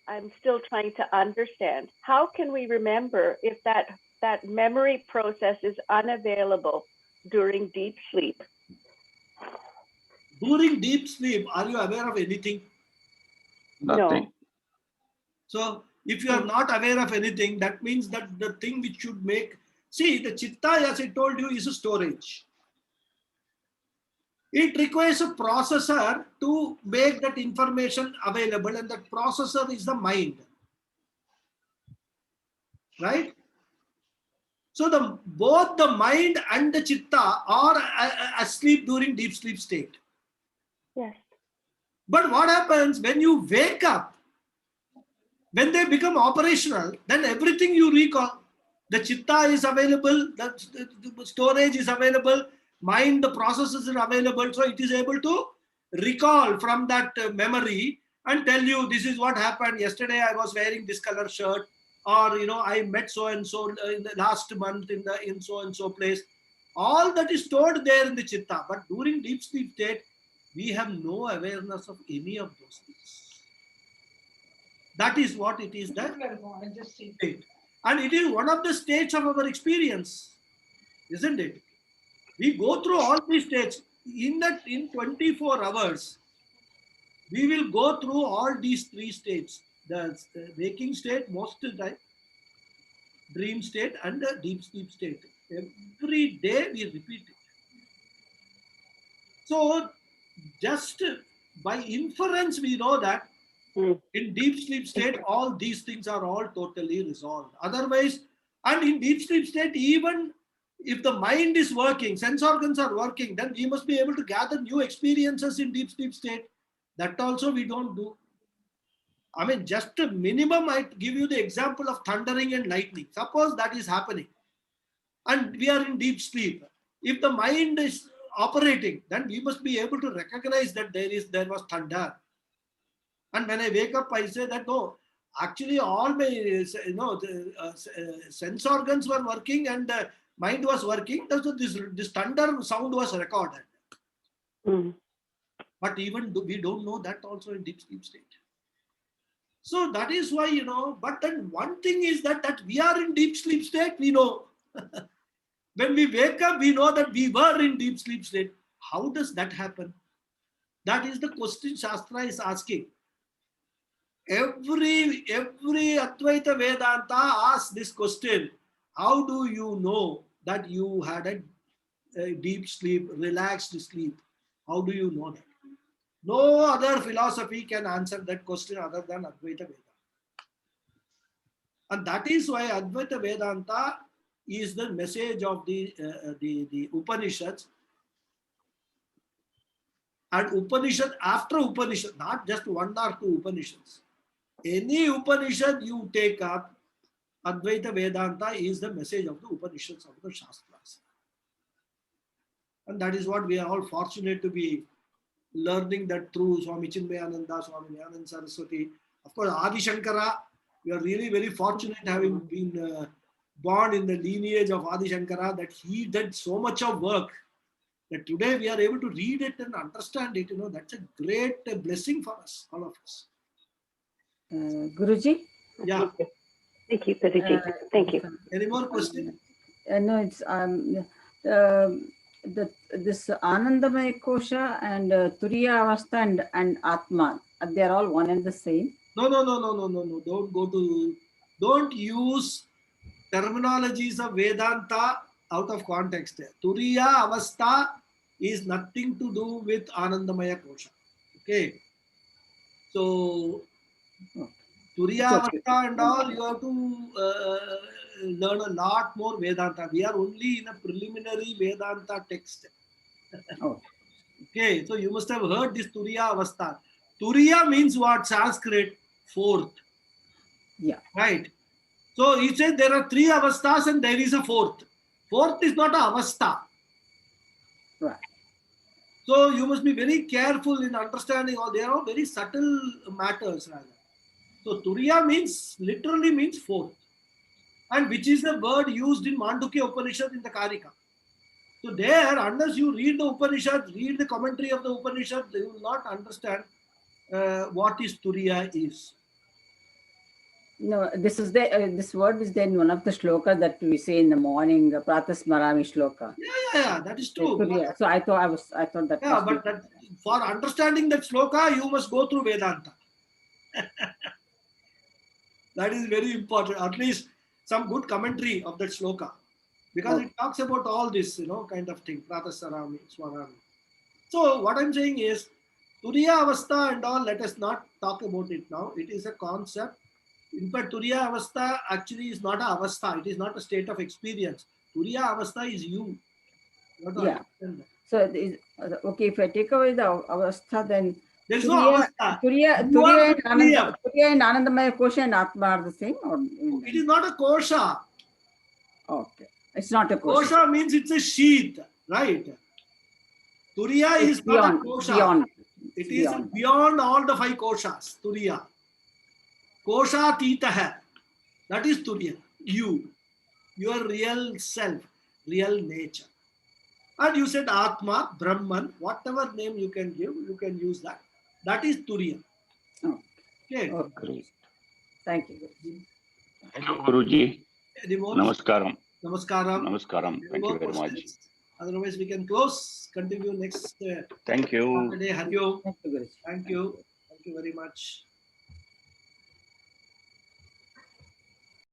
I'm still trying to understand. How can we remember if that memory process is unavailable during deep sleep? During deep sleep, are you aware of anything? Nothing. So if you are not aware of anything, that means that the thing which should make, see, the chitta, as I told you, is a storage. It requires a processor to make that information available, and that processor is the mind. Right? So both the mind and the chitta are asleep during deep sleep state. Yes. But what happens when you wake up? When they become operational, then everything you recall, the chitta is available, the storage is available, mind, the processes are available, so it is able to recall from that memory and tell you, this is what happened yesterday. I was wearing this color shirt, or I met so and so in the last month in so and so place. All that is stored there in the chitta. But during deep sleep state, we have no awareness of any of those things. That is what it is, that state. And it is one of the states of our experience, isn't it? We go through all these states. In 24 hours, we will go through all these three states. The waking state, most of the time, dream state, and the deep sleep state. Every day we repeat it. So just by inference, we know that in deep sleep state, all these things are all totally resolved. Otherwise, and in deep sleep state, even if the mind is working, sense organs are working, then we must be able to gather new experiences in deep sleep state. That also we don't do. I mean, just a minimum, I give you the example of thundering and lightning. Suppose that is happening and we are in deep sleep. If the mind is operating, then we must be able to recognize that there was thunder. And when I wake up, I say that no, actually all my sense organs were working and mind was working. So this thunder sound was recorded. But even we don't know that also in deep sleep state. So that is why, but then one thing is that we are in deep sleep state, we know. When we wake up, we know that we were in deep sleep state. How does that happen? That is the question Shastra is asking. Every Advaita Vedanta asks this question. How do you know that you had a deep sleep, relaxed sleep? How do you know that? No other philosophy can answer that question other than Advaita Vedanta. And that is why Advaita Vedanta is the message of the Upanishads. And Upanishad after Upanishad, not just one or two Upanishads. Any Upanishad you take up, Advaita Vedanta is the message of the Upanishads, of the Shastras. And that is what we are all fortunate to be learning that through Swami Chinmayananda, Swami Nyananda Saraswati. Of course, Adi Shankara, we are really very fortunate having been born in the lineage of Adi Shankara, that he did so much of work that today we are able to read it and understand it. That's a great blessing for us, all of us. Guruji? Yeah. Thank you, Guruji. Thank you. Any more questions? No, it's this Anandamaya Kosha and Turiya Avastha and Atma, they are all one and the same. No. Don't use terminologies of Vedanta out of context. Turiya Avastha is nothing to do with Anandamaya Kosha. Okay. So Turiya Avastha and all, you have to learn a lot more Vedanta. We are only in a preliminary Vedanta text. Okay, so you must have heard this Turiya Avastha. Turiya means what? Sanskrit, fourth. Yeah. Right. So he said there are three avasthas and there is a fourth. Fourth is not a avastha. Right. So you must be very careful in understanding all. They are very subtle matters rather. So Turiya literally means fourth. And which is the word used in Mandukya Upanishad in the Karika. So there, unless you read the Upanishad, read the commentary of the Upanishad, you will not understand what is Turiya is. No, this word is there in one of the shlokas that we say in the morning, the Pratasmarami shloka. Yeah, that is true. Turiya. So I thought that. Yeah, but for understanding that shloka, you must go through Vedanta. That is very important. At least some good commentary of that shloka. Because it talks about all this, kind of thing. Pratasarami, Swarami. So what I'm saying is, Turiya Avastha and all, let us not talk about it now. It is a concept. In fact, Turiya Avastha actually is not a Avastha. It is not a state of experience. Turiya Avastha is you. You have to understand that. So, okay, if I take away the Avastha, then There is no Avastha. Turiya and Anandamaya Kosha and Atma are the same? Or it is not a kosha. Okay. It's not a kosha. Kosha means it's a sheath, right? Turiya is not a kosha. Beyond. It is beyond all the 5 koshas, Turiya. Kosha titaha. That is Turiya. You. Your real self, real nature. And you said Atma, Brahman, whatever name you can give, you can use that. That is Turiya. Okay. Great. Thank you, Guruji. Thank you, Guruji. Namaskaram. Namaskaram. Namaskaram. Thank you very much. Otherwise, we can close. Continue next Thank you. Saturday. Hari Om. Thank you, Guruji. Thank you. Thank you very much.